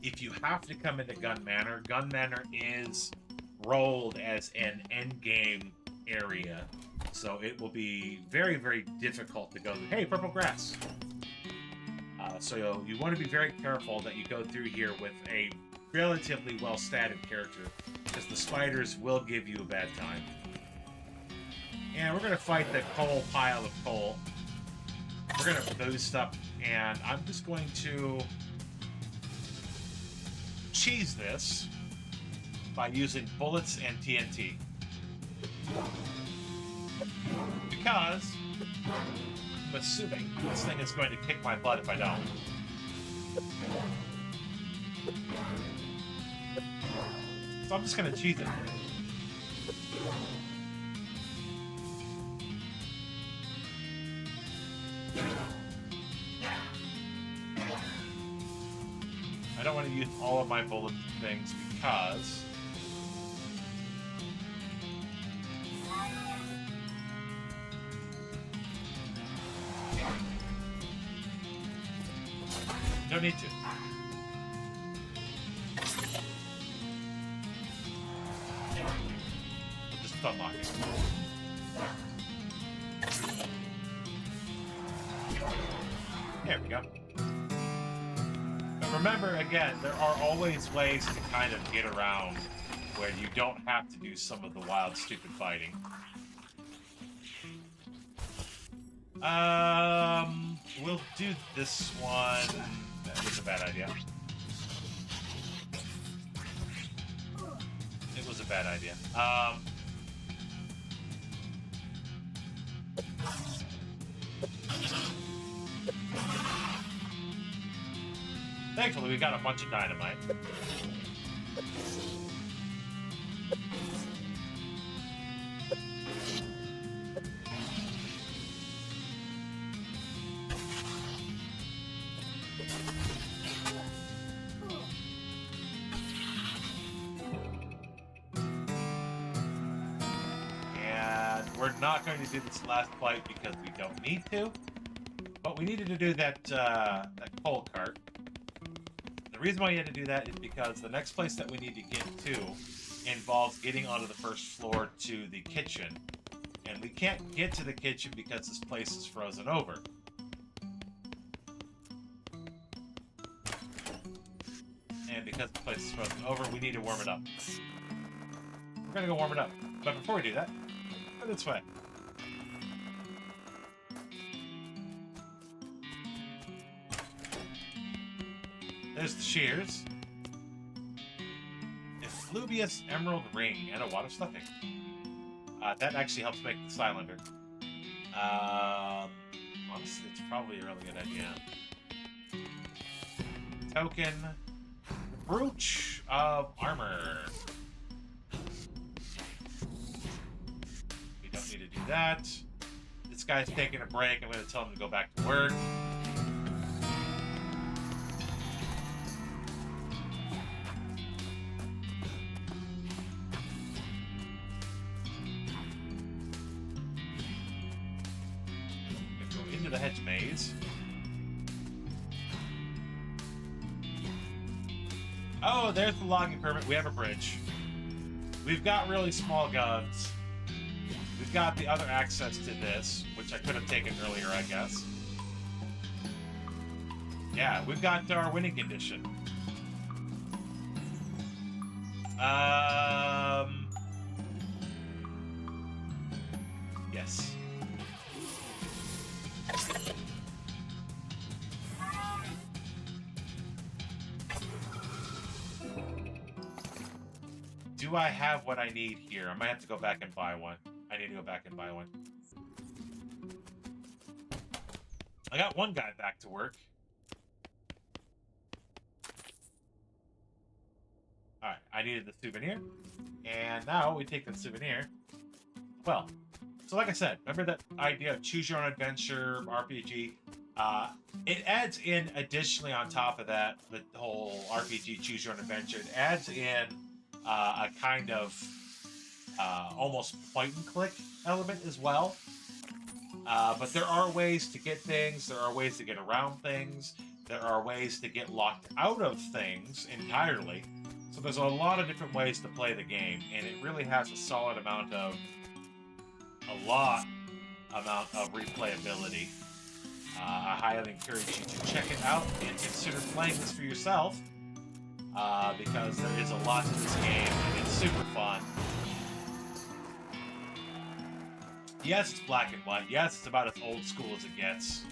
if you have to come into Gun Manor is rolled as an endgame area. So it will be very, very difficult to go, hey, purple grass. So you want to be very careful that you go through here with a relatively well-statted character, because the spiders will give you a bad time. And we're going to fight the coal pile of coal. We're going to boost up, and I'm just going to cheese this by using bullets and TNT. Because I'm assuming this thing is going to kick my butt if I don't. So I'm just going to cheese it. I don't want to use all of my bullet things because don't need to. Just unlock it. There we go. But remember, again, there are always ways to kind of get around where you don't have to do some of the wild, stupid fighting. We'll do this one. That was a bad idea. It was a bad idea. Thankfully, we got a bunch of dynamite. We're not going to do this last fight because we don't need to, but we needed to do that coal cart. The reason why you had to do that is because the next place that we need to get to involves getting onto the first floor to the kitchen, and we can't get to the kitchen because this place is frozen over. And because the place is frozen over, we need to warm it up. We're going to go warm it up, but before we do that, this way. There's the shears. Effluvious emerald ring and a wad of stuffing. That actually helps make the cylinder. Honestly, it's probably a really good idea. Token. Brooch of armor. Don't need to do that. This guy's taking a break. I'm going to tell him to go back to work. Go into the hedge maze. Oh, there's the logging permit. We have a bridge. We've got really small guns. We've got the other access to this, which I could have taken earlier, I guess. Yeah, we've got our winning condition. Yes. Do I have what I need here? I might have to go back and buy one. I need to go back and buy one. I got one guy back to work. Alright, I needed the souvenir. And now we take the souvenir. Well, so like I said, remember that idea of choose your own adventure, RPG? It adds in, additionally on top of that, the whole RPG choose your own adventure, it adds in a kind of almost point and click element as well. But there are ways to get things, there are ways to get around things, there are ways to get locked out of things entirely. So there's a lot of different ways to play the game, and it really has a solid amount of, replayability. I highly encourage you to check it out and consider playing this for yourself, because there is a lot to this game, and it's super fun. Yes, it's black and white. Yes, it's about as old school as it gets.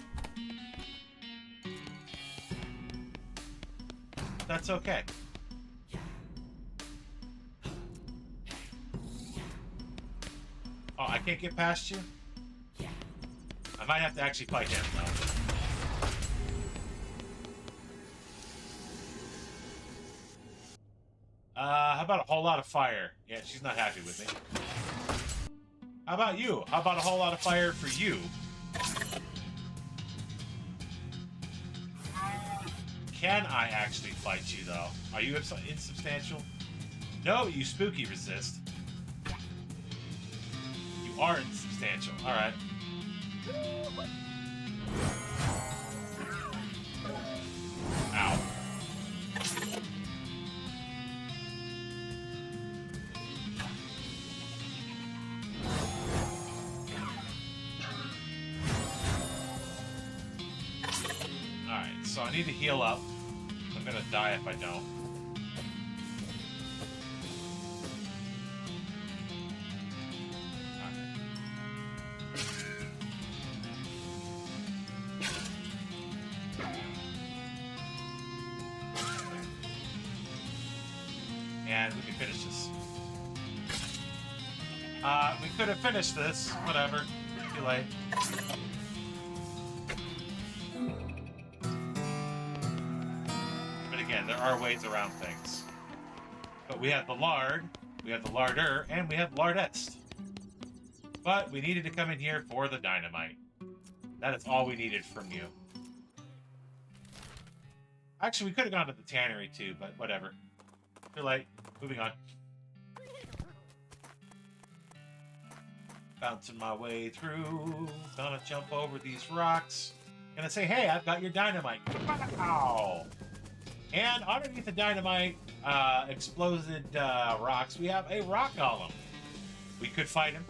That's okay. Oh, I can't get past you? I might have to actually fight him, though. How about a whole lot of fire? Yeah, she's not happy with me. How about you? How about a whole lot of fire for you? Can I actually fight you, though? Are you insubstantial? No, you spooky resist. You are insubstantial. Alright. Ow. Alright, so I need to heal up. I'm gonna die if I don't. And we can finish this. We could have finished this. Whatever. Too late. But again, there are ways around things. But we have the lard, we have the larder, and we have lardette. But we needed to come in here for the dynamite. That is all we needed from you. Actually, we could have gone to the tannery too, but whatever. Too late. Moving on. Bouncing my way through. Gonna jump over these rocks. Gonna say, hey, I've got your dynamite. Wow! And underneath the dynamite, exploded rocks, we have a rock golem. We could fight him.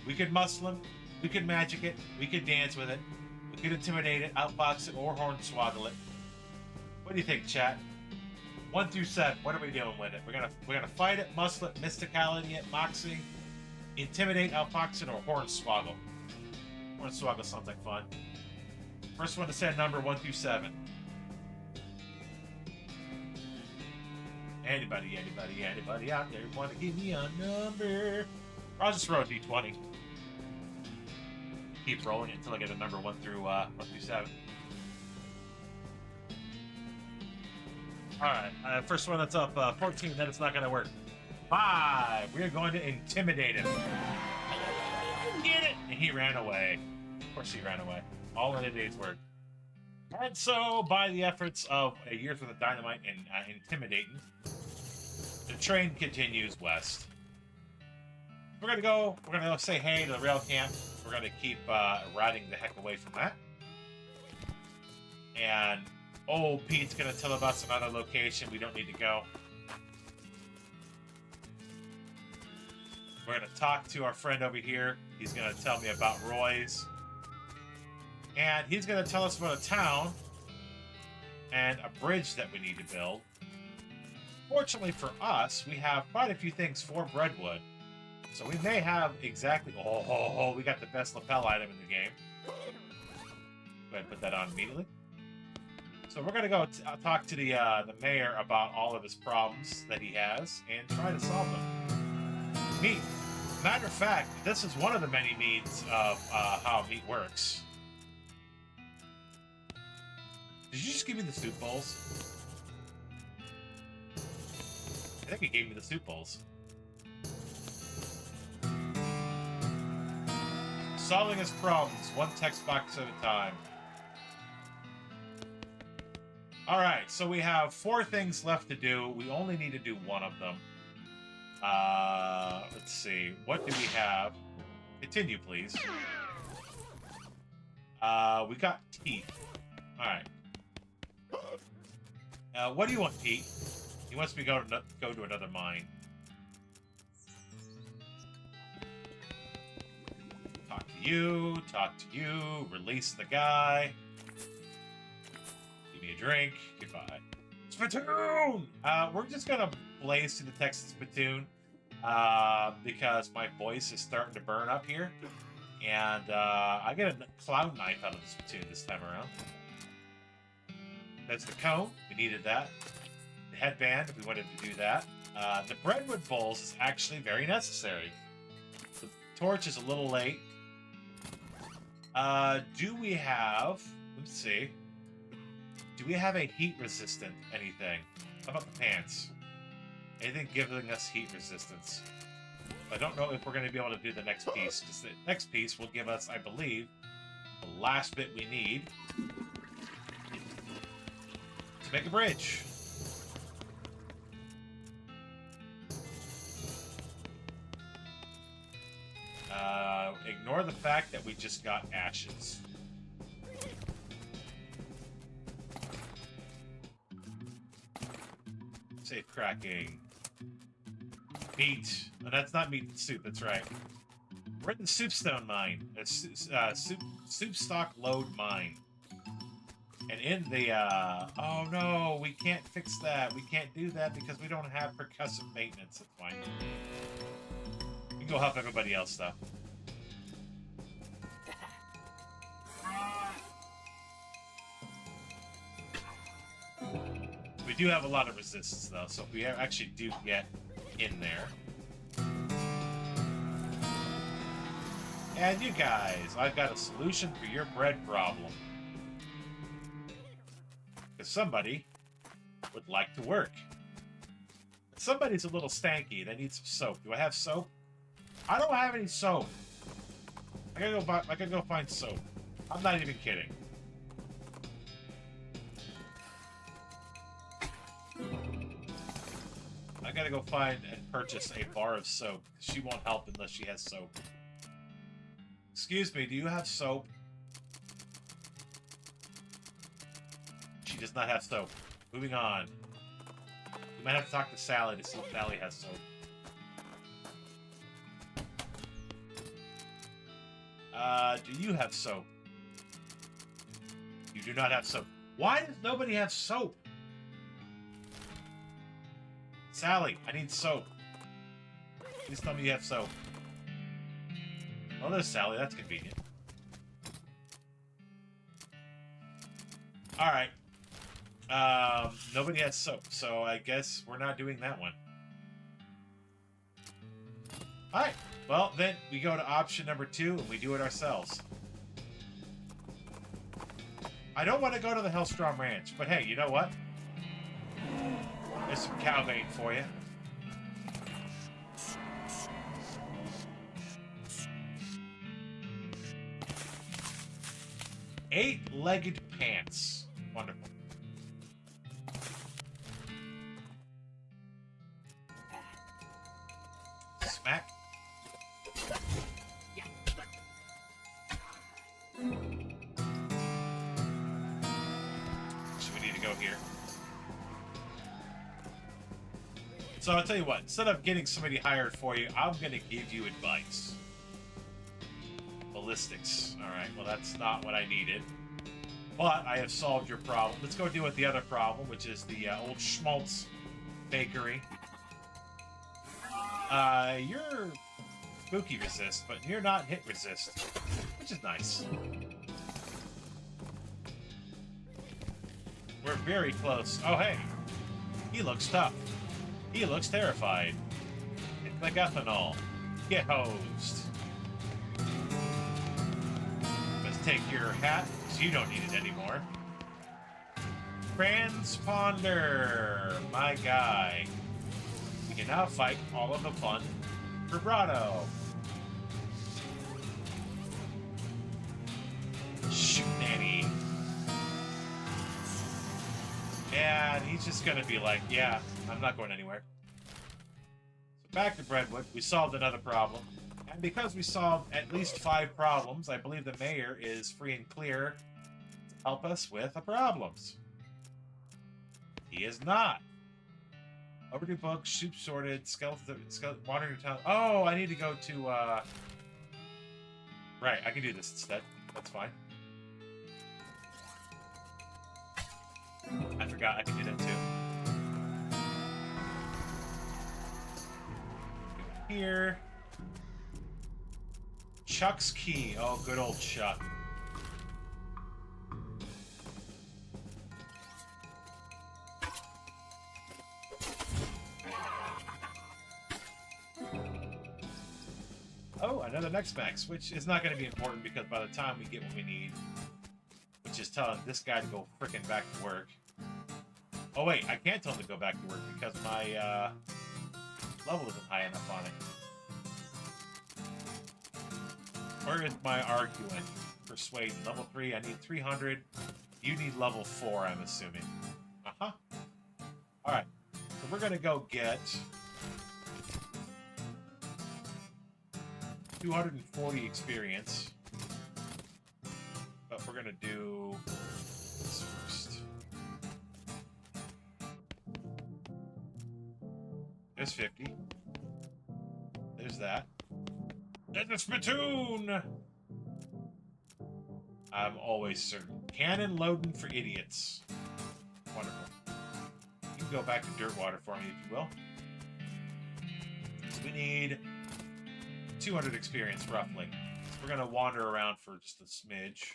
We could muscle him. We could magic it. We could dance with it. We could intimidate it, outbox it, or hornswoggle it. What do you think, chat? 1 through 7. What are we doing with it? We're gonna fight it, muscle it, mysticality it, moxie, intimidate, outbox it, or hornswoggle. Hornswoggle sounds like fun. First one to say a number 1 through 7. Anybody out there want to give me a number? I'll just roll a d20. Keep rolling it until I get a number 1 through 7. Alright, first one that's up, 14, then it's not going to work. 5, we're going to intimidate him. Get it! And he ran away. Of course he ran away. All in a day's work. And so, by the efforts of a year's worth of dynamite and intimidating, the train continues west. We're going to go say hey to the rail camp. We're going to keep riding the heck away from that. And old Pete's going to tell us another location we don't need to go. We're going to talk to our friend over here. He's going to tell me about Roy's. And he's going to tell us about a town and a bridge that we need to build. Fortunately for us, we have quite a few things for Breadwood. So we may have exactly... Oh, we got the best lapel item in the game. Go ahead and put that on immediately. So we're going to go talk to the mayor about all of his problems that he has and try to solve them. Matter of fact, this is one of the many means of how meat works. Did you just give me the soup bowls? I think he gave me the soup bowls. Solving his problems, one text box at a time. Alright, so we have 4 things left to do. We only need to do one of them. Let's see. What do we have? Continue, please. We got teeth. Alright. What do you want, Pete? He wants me to go to another mine. Talk to you, release the guy. Give me a drink, goodbye. Spittoon! We're just gonna blaze through the text of Spittoon, because my voice is starting to burn up here. And, I get a cloud knife out of the Spittoon this time around. That's the cone, we needed that. The headband, if we wanted to do that. The breadwood bowls is actually very necessary. The torch is a little late. Do we have... Let's see. Do we have a heat-resistant anything? How about the pants? Anything giving us heat resistance? I don't know if we're going to be able to do the next piece, because the next piece will give us, I believe, the last bit we need to make a bridge. Ignore the fact that we just got ashes. Safe cracking. Meat. Oh, that's not meat and soup, that's right. We're in the soupstone mine. It's soup stock load mine. And in the, oh no, we can't fix that. We can't do that because we don't have percussive maintenance. That's fine. We can go help everybody else, though. We do have a lot of resistance, though, so if we actually do get in there. And you guys, I've got a solution for your bread problem. Because somebody would like to work. Somebody's a little stanky. They need some soap. Do I have soap? I don't have any soap. I gotta go find soap. I'm not even kidding. I gotta go find and purchase a bar of soap. She won't help unless she has soap. Excuse me, do you have soap? She does not have soap. Moving on. We might have to talk to Sally to see if Sally has soap. Do you have soap? You do not have soap. Why does nobody have soap? Sally, I need soap. Please tell me you have soap. Oh, there's Sally. That's convenient. Alright. Nobody has soap, so I guess we're not doing that one. Alright. Well, then we go to option number 2, and we do it ourselves. I don't want to go to the Hellstrom Ranch, but hey, you know what? There's some cow vein for you. Eight-legged pants. Wonderful. Smack. So we need to go here. So I'll tell you what, instead of getting somebody hired for you, I'm going to give you advice. Ballistics. Alright, well that's not what I needed. But I have solved your problem. Let's go deal with the other problem, which is the old Schmaltz bakery. You're spooky resist, but you're not hit resist, which is nice. We're very close. Oh, hey. He looks tough. He looks terrified. It's like ethanol. Get hosed. Let's take your hat, because you don't need it anymore. Transponder, my guy. We can now fight all of the fun vibrato. Shoot, Nanny. And he's just gonna be like, yeah, I'm not going anywhere. So back to Brentwood, we solved another problem. And because we solved at least 5 problems, I believe the mayor is free and clear to help us with the problems. He is not. Overdue books, soup sorted, skeleton, wandering town. Oh, I need to go to, Right, I can do this instead. That's fine. I forgot I can do that too. Go here. Chuck's key. Oh, good old Chuck. Oh, another next max, which is not going to be important because by the time we get what we need, which is telling this guy to go frickin' back to work. Oh wait, I can't tell him to go back to work because my level isn't high enough on it. Where is my argument? Persuade, level 3, I need 300. You need level 4, I'm assuming. Uh-huh. Alright, so we're gonna go get 240 experience. But we're gonna do this first. There's 50. There's that. There's the spittoon! I'm always certain. Cannon loading for idiots. Wonderful. You can go back to Dirtwater for me, if you will. So we need 200 experience, roughly. So we're gonna wander around for just a smidge.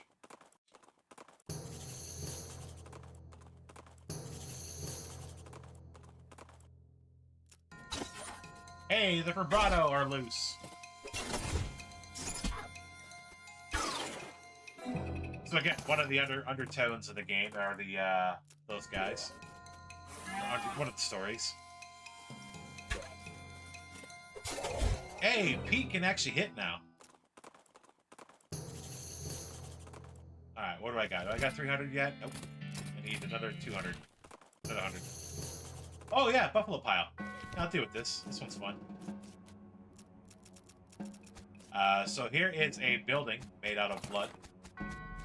Hey, the vibrato are loose. So again, one of the undertones of the game are the those guys. One of the stories. Hey, Pete can actually hit now. Alright, what do I got? Do I got 300 yet? Nope. I need another 200. Another 100. Oh yeah, Buffalo Pile. I'll deal with this. This one's fun. So here is a building made out of blood.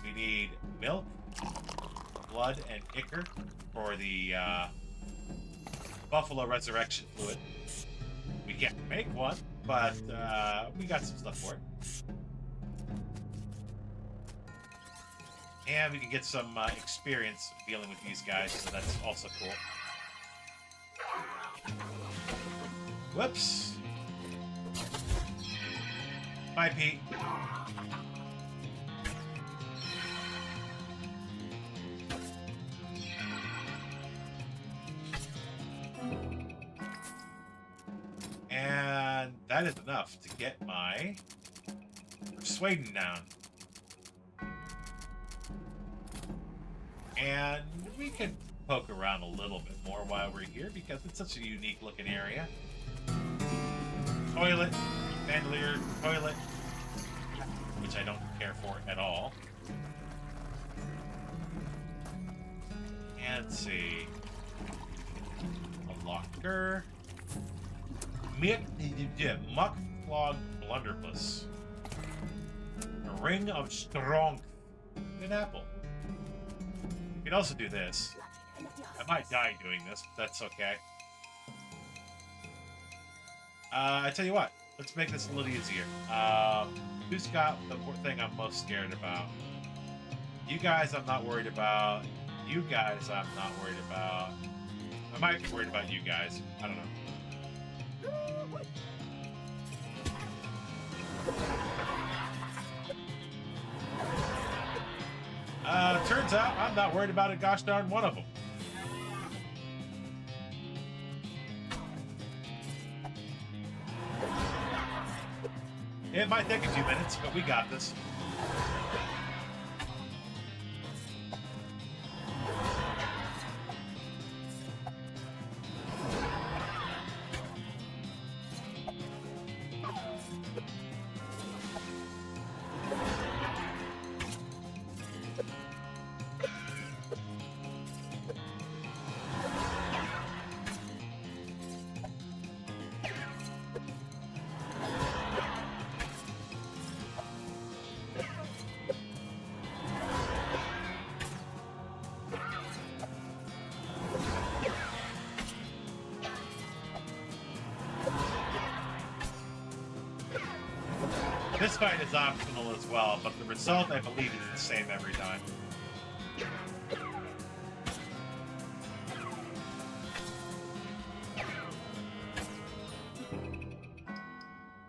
We need milk, blood, and ichor for the buffalo resurrection fluid. We can't make one, but we got some stuff for it. And we can get some experience dealing with these guys, so that's also cool. Whoops. Bye, Pete. And that is enough to get my persuading down. And we can poke around a little bit more while we're here because it's such a unique looking area. Toilet, bandolier, toilet, which I don't care for at all. And let's see. A locker. Muck Flog Blunderbuss. A ring of strength. An apple. You can also do this. I might die doing this, but that's okay. I tell you what, let's make this a little easier. Who's got the thing I'm most scared about? You guys I'm not worried about. You guys I'm not worried about. I might be worried about you guys. I don't know. Turns out I'm not worried about a gosh darn one of them. It might take a few minutes, but we got this. This fight is optional as well, but the result, I believe, is the same every time.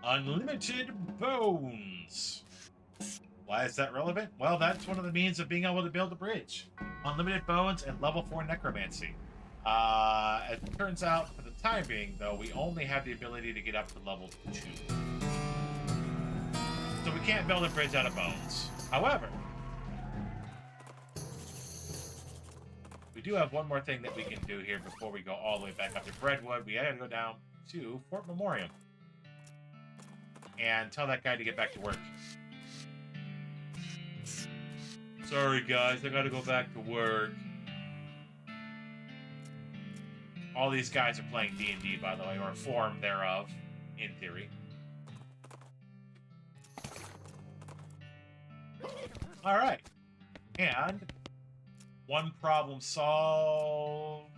Unlimited bones. Why is that relevant? Well, that's one of the means of being able to build a bridge. Unlimited bones and level 4 necromancy. As it turns out, for the time being, though, we only have the ability to get up to level 2. So we can't build a bridge out of bones. However, we do have one more thing that we can do here before we go all the way back up to Breadwood. We gotta go down to Fort Memoriam and tell that guy to get back to work. Sorry, guys, I gotta go back to work. All these guys are playing D&D, by the way, or a form thereof, in theory. All right, and one problem solved.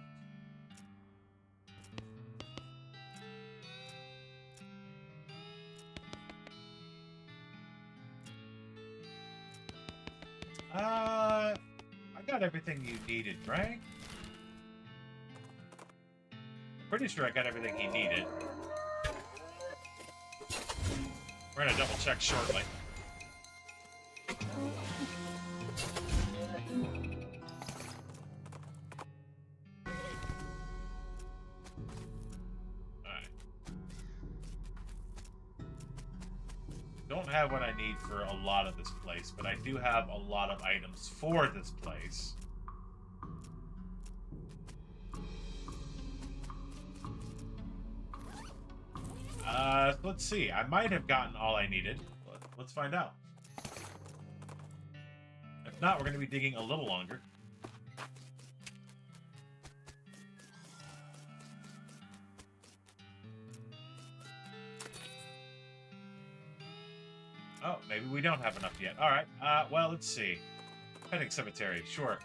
I got everything you needed, right? Pretty sure I got everything he needed. We're gonna double check shortly. Don't have what I need for a lot of this place, but I do have a lot of items for this place. Let's see. I might have gotten all I needed. Let's find out. If not, we're going to be digging a little longer. Oh, maybe we don't have enough yet. All right. Well, let's see. Petting cemetery. Sure.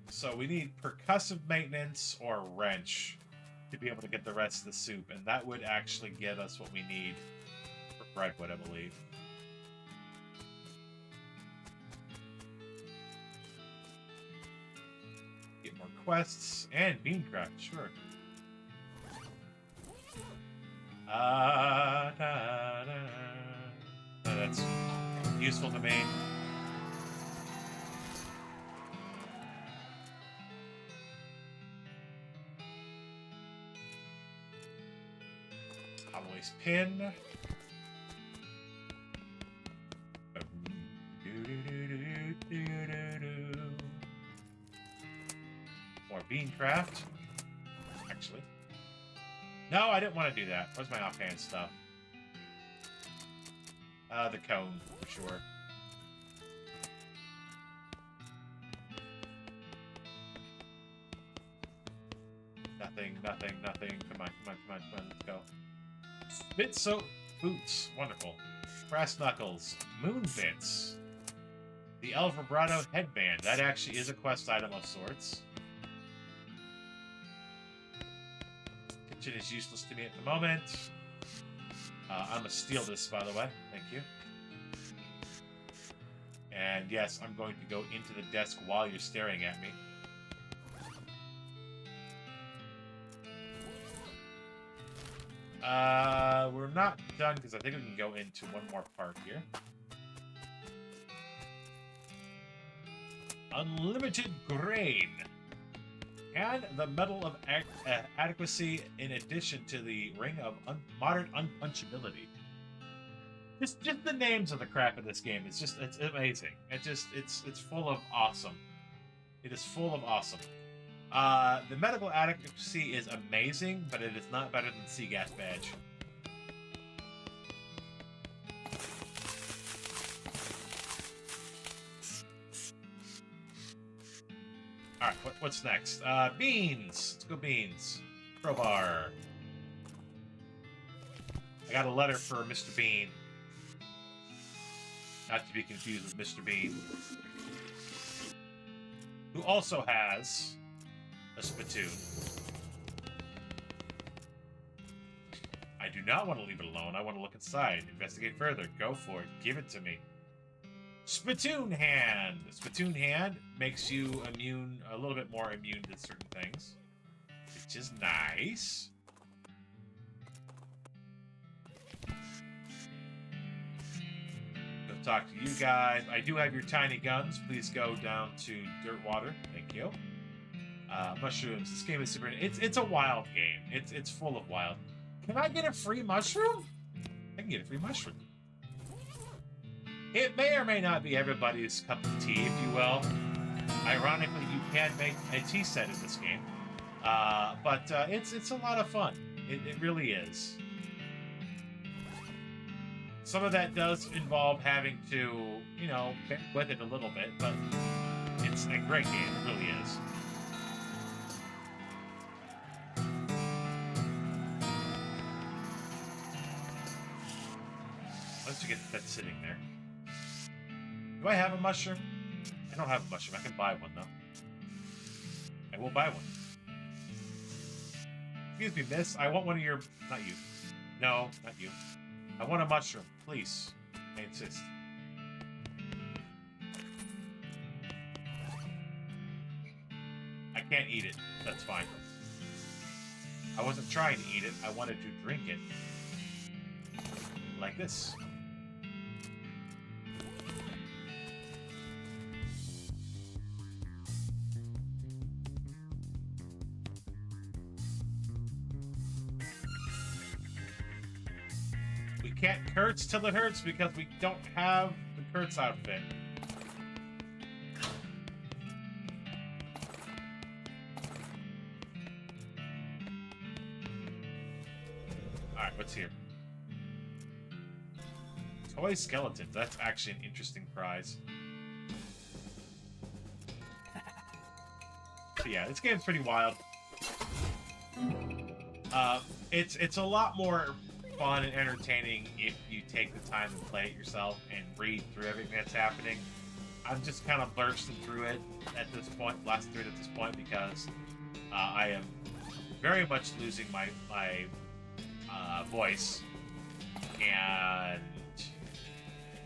So we need percussive maintenance or wrench to be able to get the rest of the soup, and that would actually get us what we need for Breadwood, I believe. Get more quests and beancraft, sure. That's useful to me. Holloway's pin. More beancraft. Actually. No, I didn't want to do that. Where's my offhand stuff? The cone, for sure. Nothing. Come on, let's go. Spit soap boots. Wonderful. Brass knuckles. Moon bits. The El Vibrato headband. That actually is a quest item of sorts. Kitchen is useless to me at the moment. I'm gonna steal this, by the way. Thank you. And yes, I'm going to go into the desk while you're staring at me. We're not done because I think we can go into one more part here. Unlimited grain. And the Medal of Adequacy in addition to the Ring of Modern Unpunchability. Just the names of the crap in this game. It's amazing. It's full of awesome. It is full of awesome. The medical adequacy is amazing, but it is not better than Sea Gas Badge. Alright, what's next? Beans! Let's go beans. Crowbar. I got a letter for Mr. Bean. Not to be confused with Mr. Bean. Who also has a spittoon. I do not want to leave it alone. I want to look inside. Investigate further. Go for it. Give it to me. Spittoon Hand. Spittoon Hand makes you immune, a little bit more immune to certain things, which is nice. Go talk to you guys. I do have your tiny guns. Please go down to Dirt Water. Thank you. Mushrooms. This game is super. It's a wild game. It's full of wild. Can I get a free mushroom? I can get a free mushroom. It may or may not be everybody's cup of tea, if you will. Ironically, you can make a tea set in this game, but it's a lot of fun. It really is. Some of that does involve having to, you know, bear with it a little bit, but it's a great game. It really is. Let's get that sitting there. Do I have a mushroom? I don't have a mushroom. I can buy one, though. I will buy one. Excuse me, miss. I want one of your... Not you. No, not you. I want a mushroom, please. I insist. I can't eat it. That's fine. I wasn't trying to eat it. I wanted to drink it. Like this. We can't Kurtz till it hurts because we don't have the Kurtz outfit. Alright, what's here? Toy skeletons. That's actually an interesting prize. But yeah, this game's pretty wild. It's a lot more fun and entertaining if you take the time to play it yourself and read through everything that's happening. I'm just kind of bursting through it at this point, blasting through it at this point, because I am very much losing my voice, and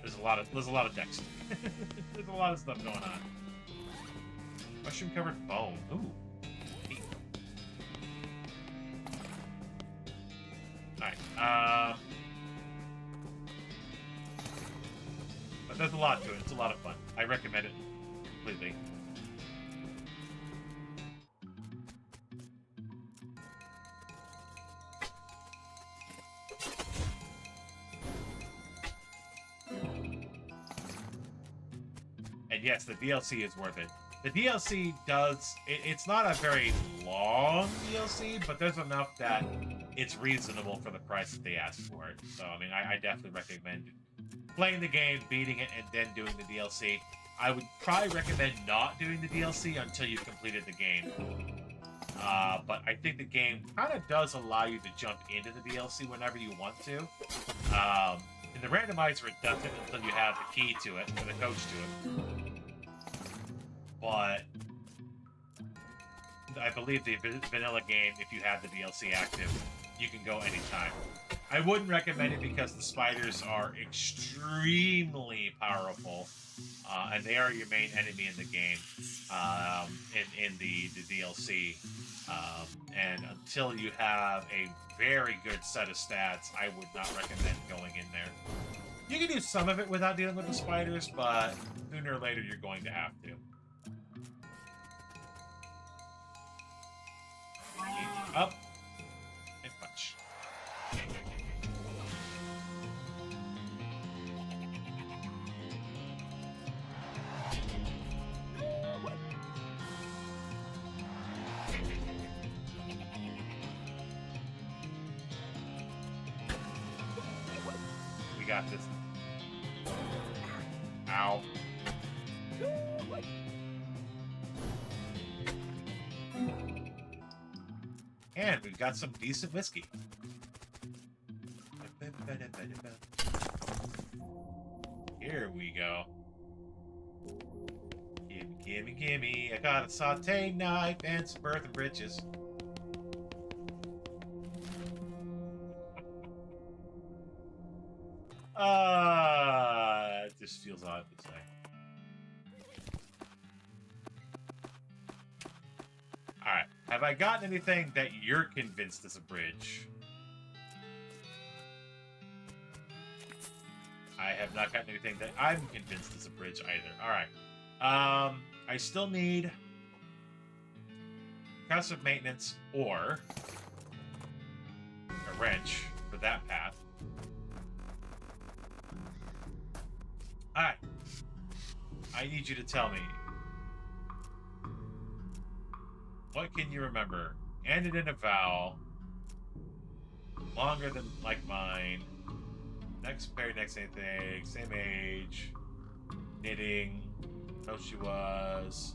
there's a lot of text. There's a lot of stuff going on. Mushroom covered bone. Ooh. Alright, but there's a lot to it. It's a lot of fun. I recommend it completely. And yes, the DLC is worth it. The DLC does... It's not a very long DLC, but there's enough that it's reasonable for the price that they ask for it. So, I mean, I definitely recommend playing the game, beating it, and then doing the DLC. I would probably recommend not doing the DLC until you've completed the game. But I think the game kind of does allow you to jump into the DLC whenever you want to. And the randomizer, it doesn't until you have the key to it, or the coach to it. But I believe the vanilla game, if you have the DLC active, you can go anytime. I wouldn't recommend it because the spiders are extremely powerful, and they are your main enemy in the game, in the DLC. And until you have a very good set of stats, I would not recommend going in there. You can do some of it without dealing with the spiders, but sooner or later you're going to have to. Up and punch. We got this. Ow. And we've got some decent whiskey. Here we go. Gimme, gimme, gimme. I got a saute knife and some earthen britches. It just feels odd to say. Alright. Have I gotten anything that you're convinced is a bridge? I have not gotten anything that I'm convinced is a bridge either. Alright. I still need progressive maintenance or a wrench for that path. Alright. I need you to tell me. What can you remember? Ended in a vowel. Longer than like mine. Next pair, next anything. Same age. Knitting. Know she was.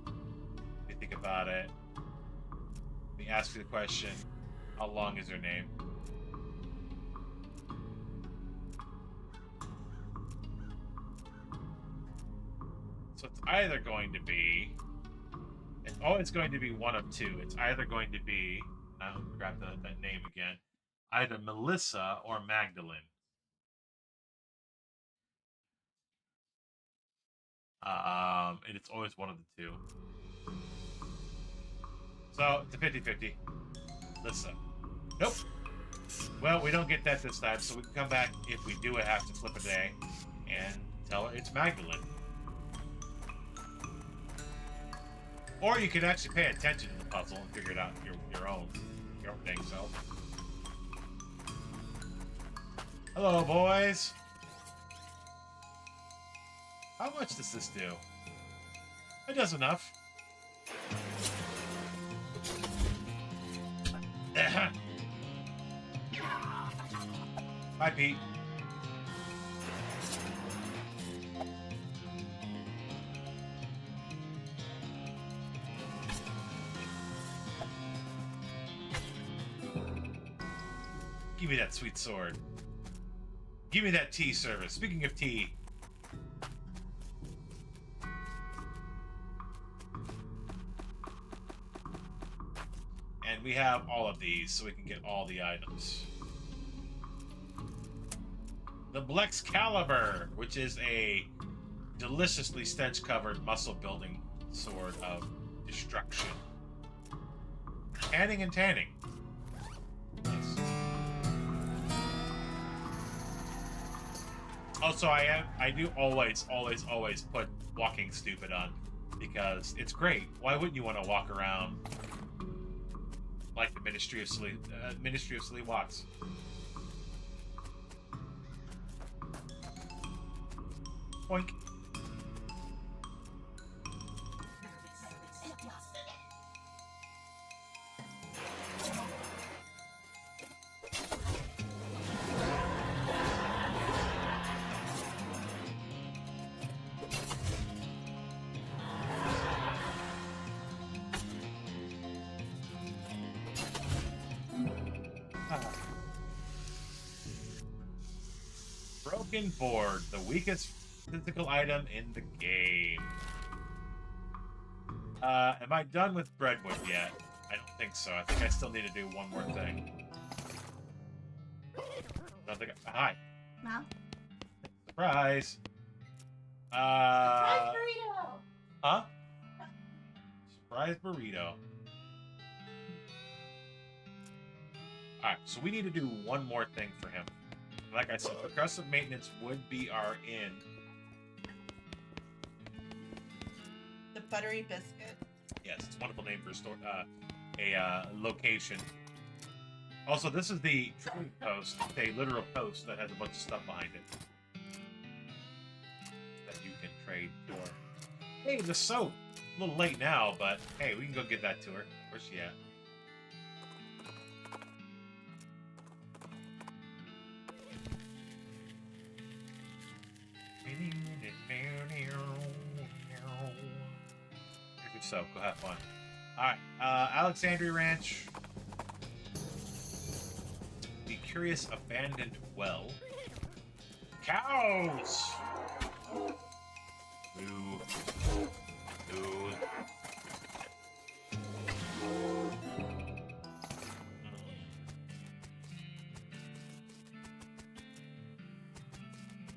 Let me think about it. Let me ask you the question. How long is her name? So it's either going to be... It's always going to be one of two. It's either going to be... I'll grab that name again. Either Melissa or Magdalene. And it's always one of the two. So, it's a 50-50. Melissa. Nope. Well, we don't get that this time, so we can come back if we do have to flip a day and tell her it's Magdalene. Or you could actually pay attention to the puzzle and figure it out your own dang self. Hello, boys. How much does this do? It does enough. Bye, Pete. Give me that sweet sword. Give me that tea service. Speaking of tea. And we have all of these, so we can get all the items. The Blexcalibur, which is a deliciously stench-covered muscle-building sword of destruction. Tanning and tanning. Nice. Also, I do always put walking stupid on because it's great. Why wouldn't you want to walk around like the Ministry of Silly Walks? Boink. Broken board, the weakest physical item in the game. Am I done with Breadwood yet? I don't think so. I think I still need to do one more thing. Hi. Mom? Surprise! Surprise burrito! Huh? Surprise burrito. Alright, so we need to do one more thing for him. Like I said, progressive maintenance would be our in. The buttery biscuit. Yes, it's a wonderful name for a store a location. Also, this is the trading post, a literal post that has a bunch of stuff behind it that you can trade for. Hey, the soap. A little late now, but hey, we can go get that to her. Where's she at? Good soap. Go have fun. All right, Alexandria Ranch. The Curious Abandoned Well. Cows! Moo. Moo.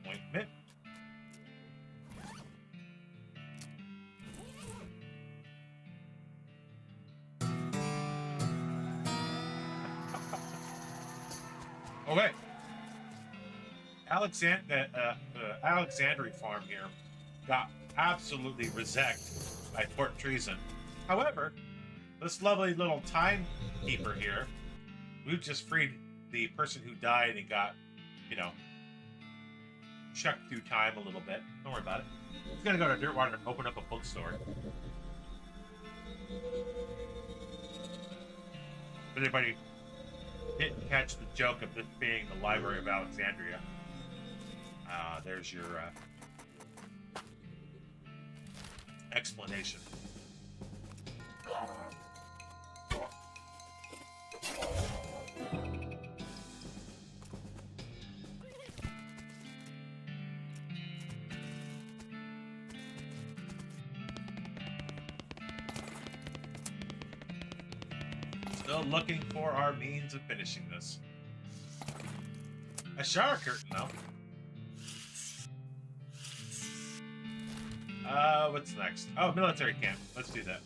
Ointment. Okay. Alexandria farm here got absolutely resected by port treason. However, this lovely little timekeeper here, we've just freed the person who died and got, you know, checked through time a little bit. Don't worry about it. He's gonna go to Dirtwater and open up a bookstore. If anybody didn't catch the joke of this being the Library of Alexandria, there's your explanation. Still looking for our means of finishing this. A shower curtain, though. What's next? Oh, military camp. Let's do that.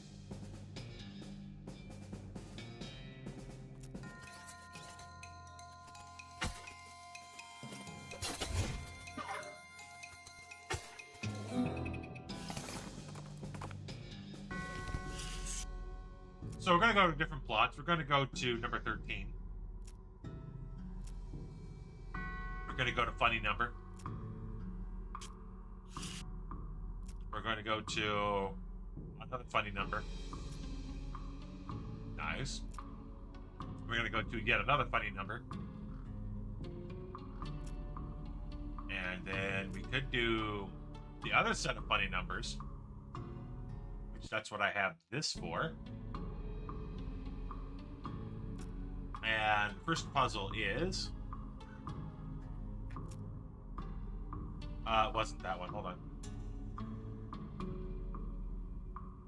So we're going to go to different plots. We're going to go to number 13. We're going to go to funny number. We're going to go to another funny number. Nice. We're going to go to yet another funny number. And then we could do the other set of funny numbers, which that's what I have this for. And the first puzzle is... it wasn't that one. Hold on.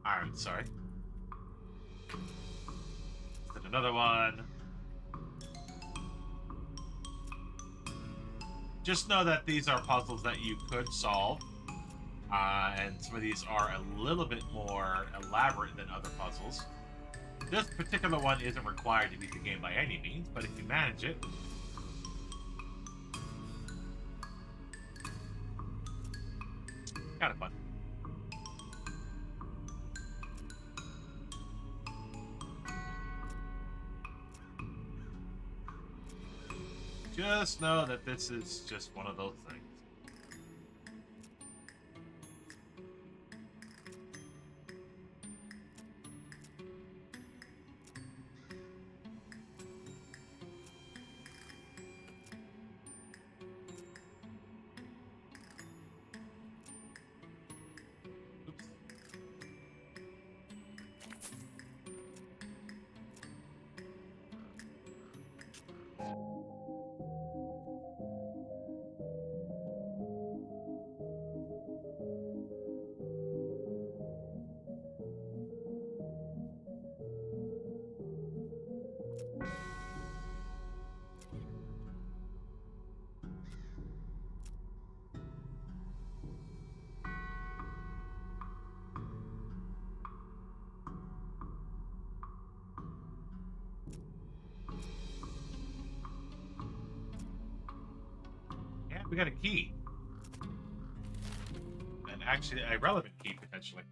Alright, sorry. Then another one. Just know that these are puzzles that you could solve. And some of these are a little bit more elaborate than other puzzles. This particular one isn't required to beat the game by any means, but if you manage it, kind of fun. Just know that this is just one of those things. We got a key. And actually, a relevant key, potentially.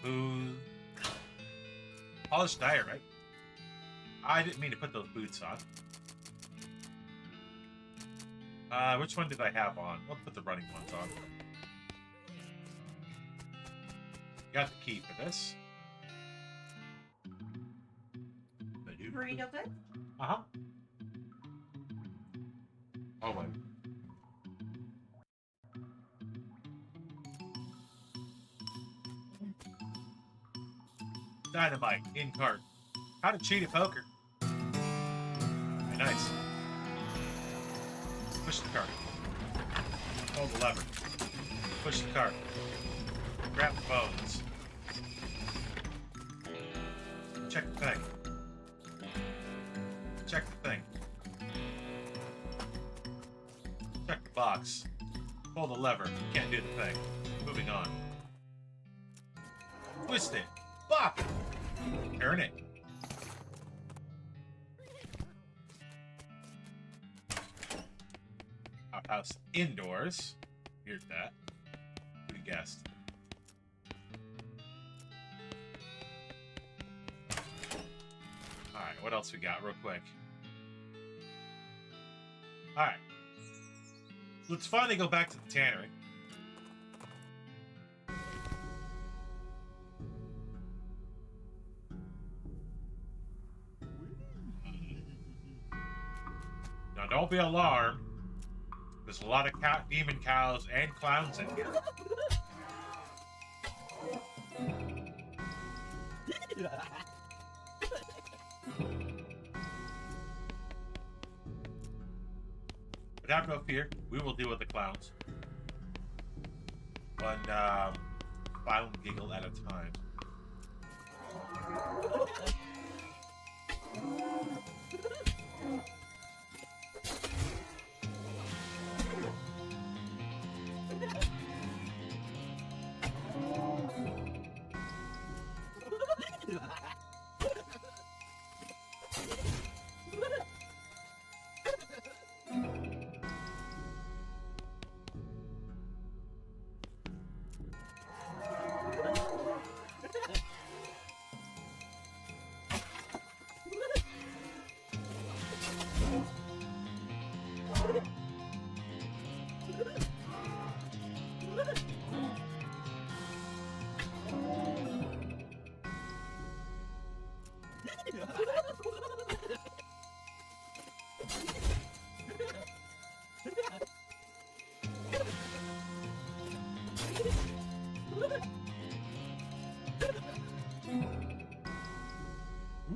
Boots. Polished diorite. I didn't mean to put those boots on. Which one did I have on? Let's put the running ones on. Got the key for this. Burrito good? Uh-huh. Oh, wait. Dynamite in cart. How to cheat at poker. Very nice. Push the cart. Hold the lever. Push the cart. Grab the bones. Check the thing. Check the thing. Check the box. Pull the lever. Can't do the thing. Moving on. Twist it. Bop! Turn it. Outhouse indoors. Here's that. Who guessed? Alright, what else we got real quick? Alright. Let's finally go back to the tannery. Now, don't be alarmed. There's a lot of demon cows and clowns in here. But have no fear, we will deal with the clowns. One clown giggle at a time.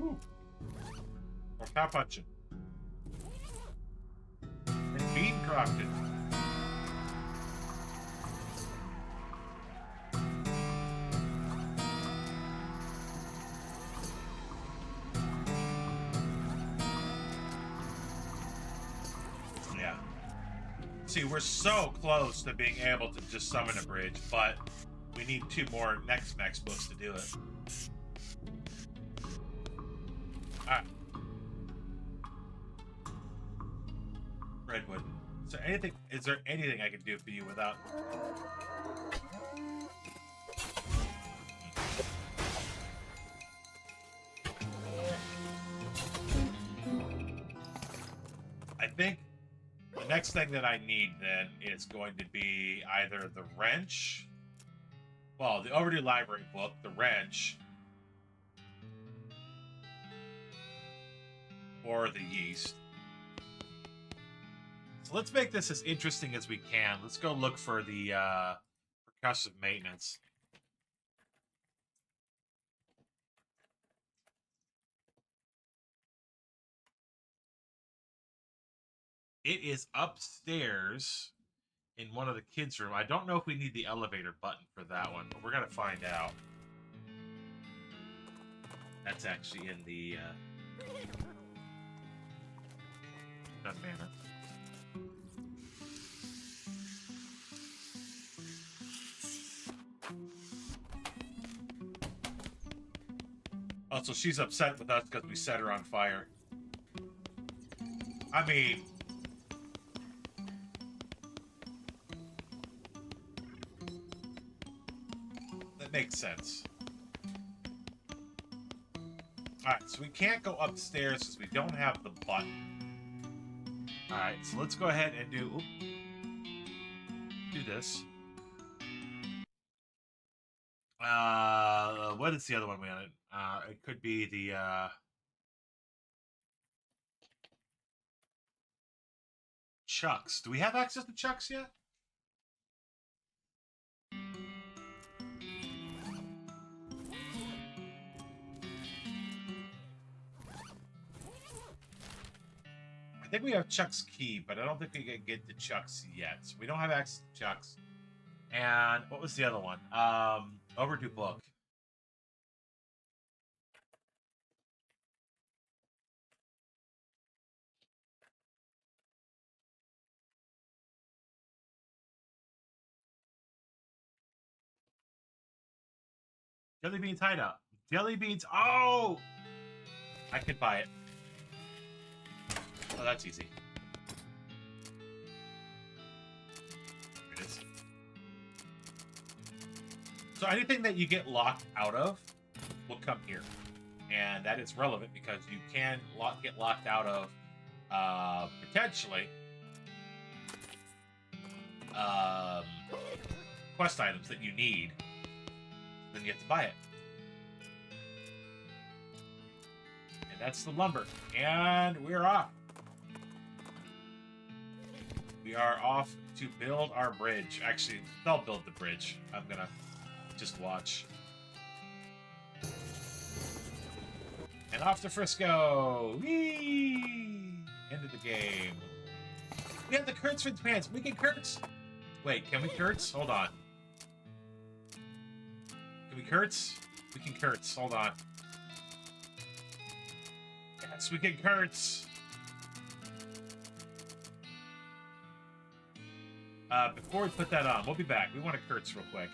Ooh. Or cow punching. And bean crafted. Yeah. See, we're so close to being able to just summon a bridge, but we need 2 more next books to do it. Alright. Redwood. Is there anything I can do for you without... I think the next thing that I need then is going to be either the wrench, well, the overdue library book, the wrench, or the yeast. So let's make this as interesting as we can. Let's go look for the percussive maintenance. It is upstairs in one of the kids' room. I don't know if we need the elevator button for that one, but we're gonna find out. That's actually in the that manner. Oh, so she's upset with us because we set her on fire. I mean, that makes sense. Alright, so we can't go upstairs because we don't have the button. Alright, so let's go ahead and do this. What is the other one we had? It could be the, Chucks. Do we have access to Chucks yet? I think we have Chuck's key, but I don't think we can get to Chuck's yet. So we don't have access to Chuck's. And what was the other one? Overdue book. Jelly beans hideout. Jelly beans. Oh, I could buy it. Oh, that's easy. There it is. So anything that you get locked out of will come here. And that is relevant because you can get locked out of, potentially, quest items that you need. Then you have to buy it. And that's the lumber. And we're off. We are off to build our bridge. Actually, they'll build the bridge. I'm gonna just watch. And off to Frisco! Whee! End of the game. We have the Kurtzman's pants. We can Kurtz. Wait, can we Kurtz? Hold on. Can we Kurtz? We can Kurtz. Hold on. Yes, we can Kurtz. Before we put that on, we'll be back. We want to Kurtz real quick.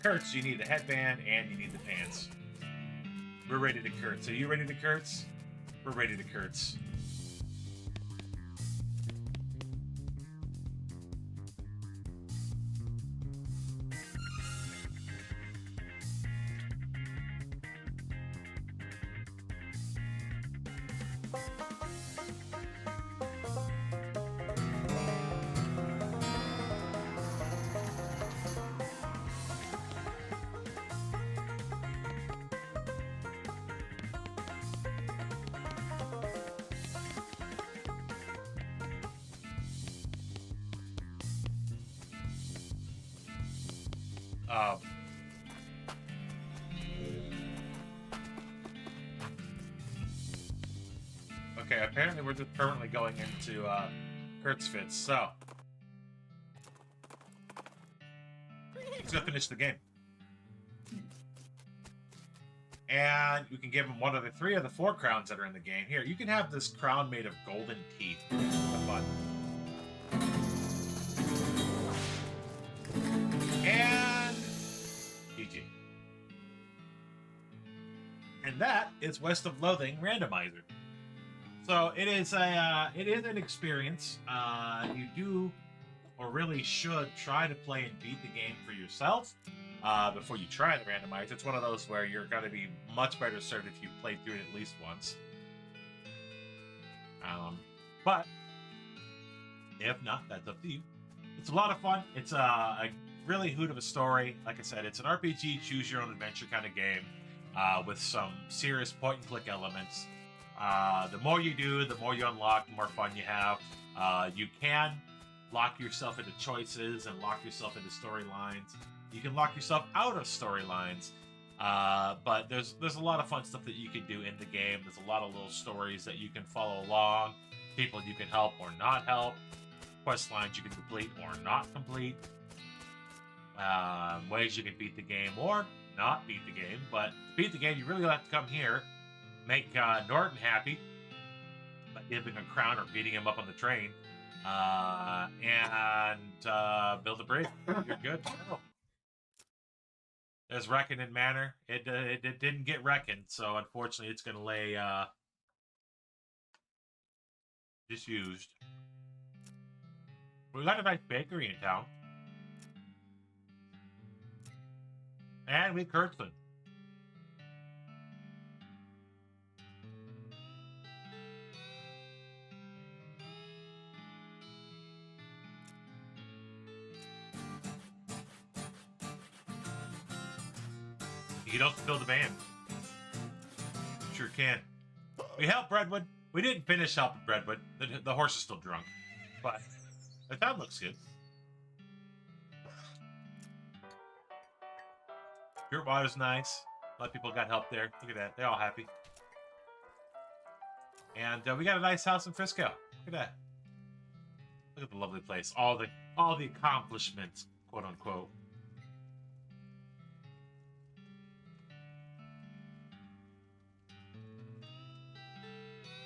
Kurtz, you need the headband and you need the pants. We're ready to Kurtz. Are you ready to Kurtz? We're ready to Kurtz. Okay, apparently we're just permanently going into Kurtz fits, so let's go finish the game. And you can give him one of the 3 of the 4 crowns that are in the game. Here, you can have this crown made of golden teeth. Have fun. And GG. And that is West of Loathing Randomizer. So it is an experience. You do, or really should, try to play and beat the game for yourself before you try the randomizer. It's one of those where you're going to be much better served if you played through it at least once. But if not, that's up to you. It's a lot of fun. It's a really hoot of a story. Like I said, it's an RPG, choose your own adventure kind of game with some serious point-and-click elements. The more you do, the more you unlock, the more fun you have. You can lock yourself into choices and lock yourself into storylines. You can lock yourself out of storylines. But there's a lot of fun stuff that you can do in the game. There's a lot of little stories that you can follow along, people you can help or not help, quest lines you can complete or not complete, ways you can beat the game or not beat the game. But to beat the game, you really have to come here, make Norton happy by giving a crown or beating him up on the train, and build a bridge. You're good. There's Reckon in Manor. It didn't get reckoned, so unfortunately it's going to lay Disused. We got a nice bakery in town. And we Kurtzman. You can also build a band. Sure can. We helped Redwood. We didn't finish helping Redwood. The horse is still drunk. But the town looks good. Dirt water's nice. A lot of people got help there. Look at that. They're all happy. And we got a nice house in Frisco. Look at that. Look at the lovely place. All the accomplishments, quote unquote.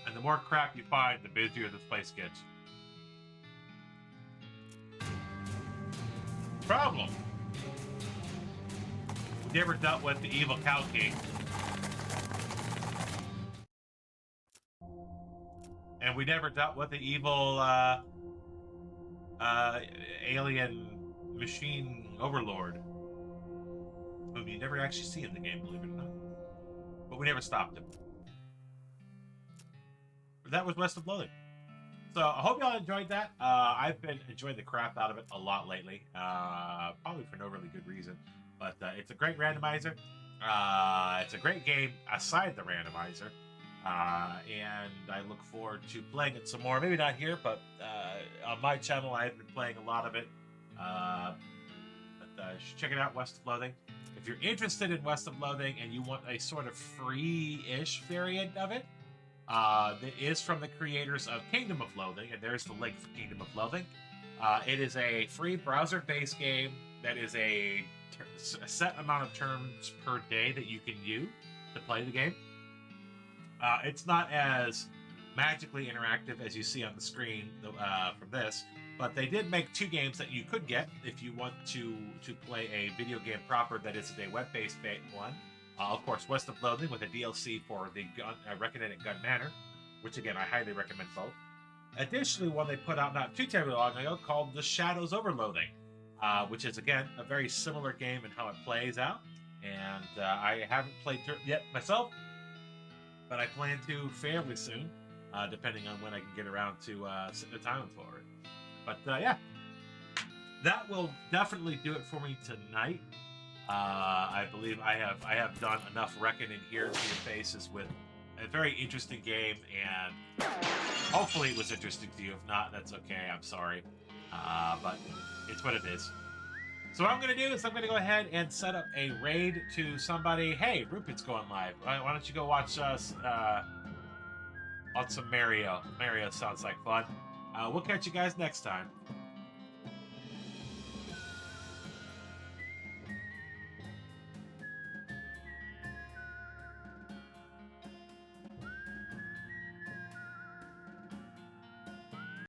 And the more crap you find, the busier this place gets. Problem. We never dealt with the evil Cow King. And we never dealt with the evil alien machine overlord, whom you never actually see in the game, believe it or not. But we never stopped him. That was West of Loathing. So I hope y'all enjoyed that. I've been enjoying the crap out of it a lot lately, probably for no really good reason. But it's a great randomizer. It's a great game aside the randomizer. And I look forward to playing it some more. Maybe not here, but on my channel I've been playing a lot of it. Check it out, West of Loathing. If you're interested in West of Loathing and you want a sort of free-ish variant of it, that is from the creators of Kingdom of Loathing, and there's the link for Kingdom of Loathing. It is a free browser-based game that is a set amount of turns per day that you can use to play the game. It's not as magically interactive as you see on the screen from this, but they did make 2 games that you could get if you want to play a video game proper that isn't a web-based one. Of course, West of Loathing with a DLC for the Reckoning at Gun Manor, which again, I highly recommend both. Additionally, one they put out not too terribly long ago called The Shadows Over Loathing, which is again a very similar game in how it plays out. And I haven't played through it yet myself, but I plan to fairly soon, depending on when I can get around to sitting the time for it. But yeah, that will definitely do it for me tonight. I believe I have done enough reckoning here to your faces with a very interesting game, and hopefully it was interesting to you. If not, that's okay. I'm sorry, but it's what it is. So what I'm going to do is I'm going to go ahead and set up a raid to somebody. Hey, Rupert's going live. Why don't you go watch us on some Mario? Mario sounds like fun. We'll catch you guys next time.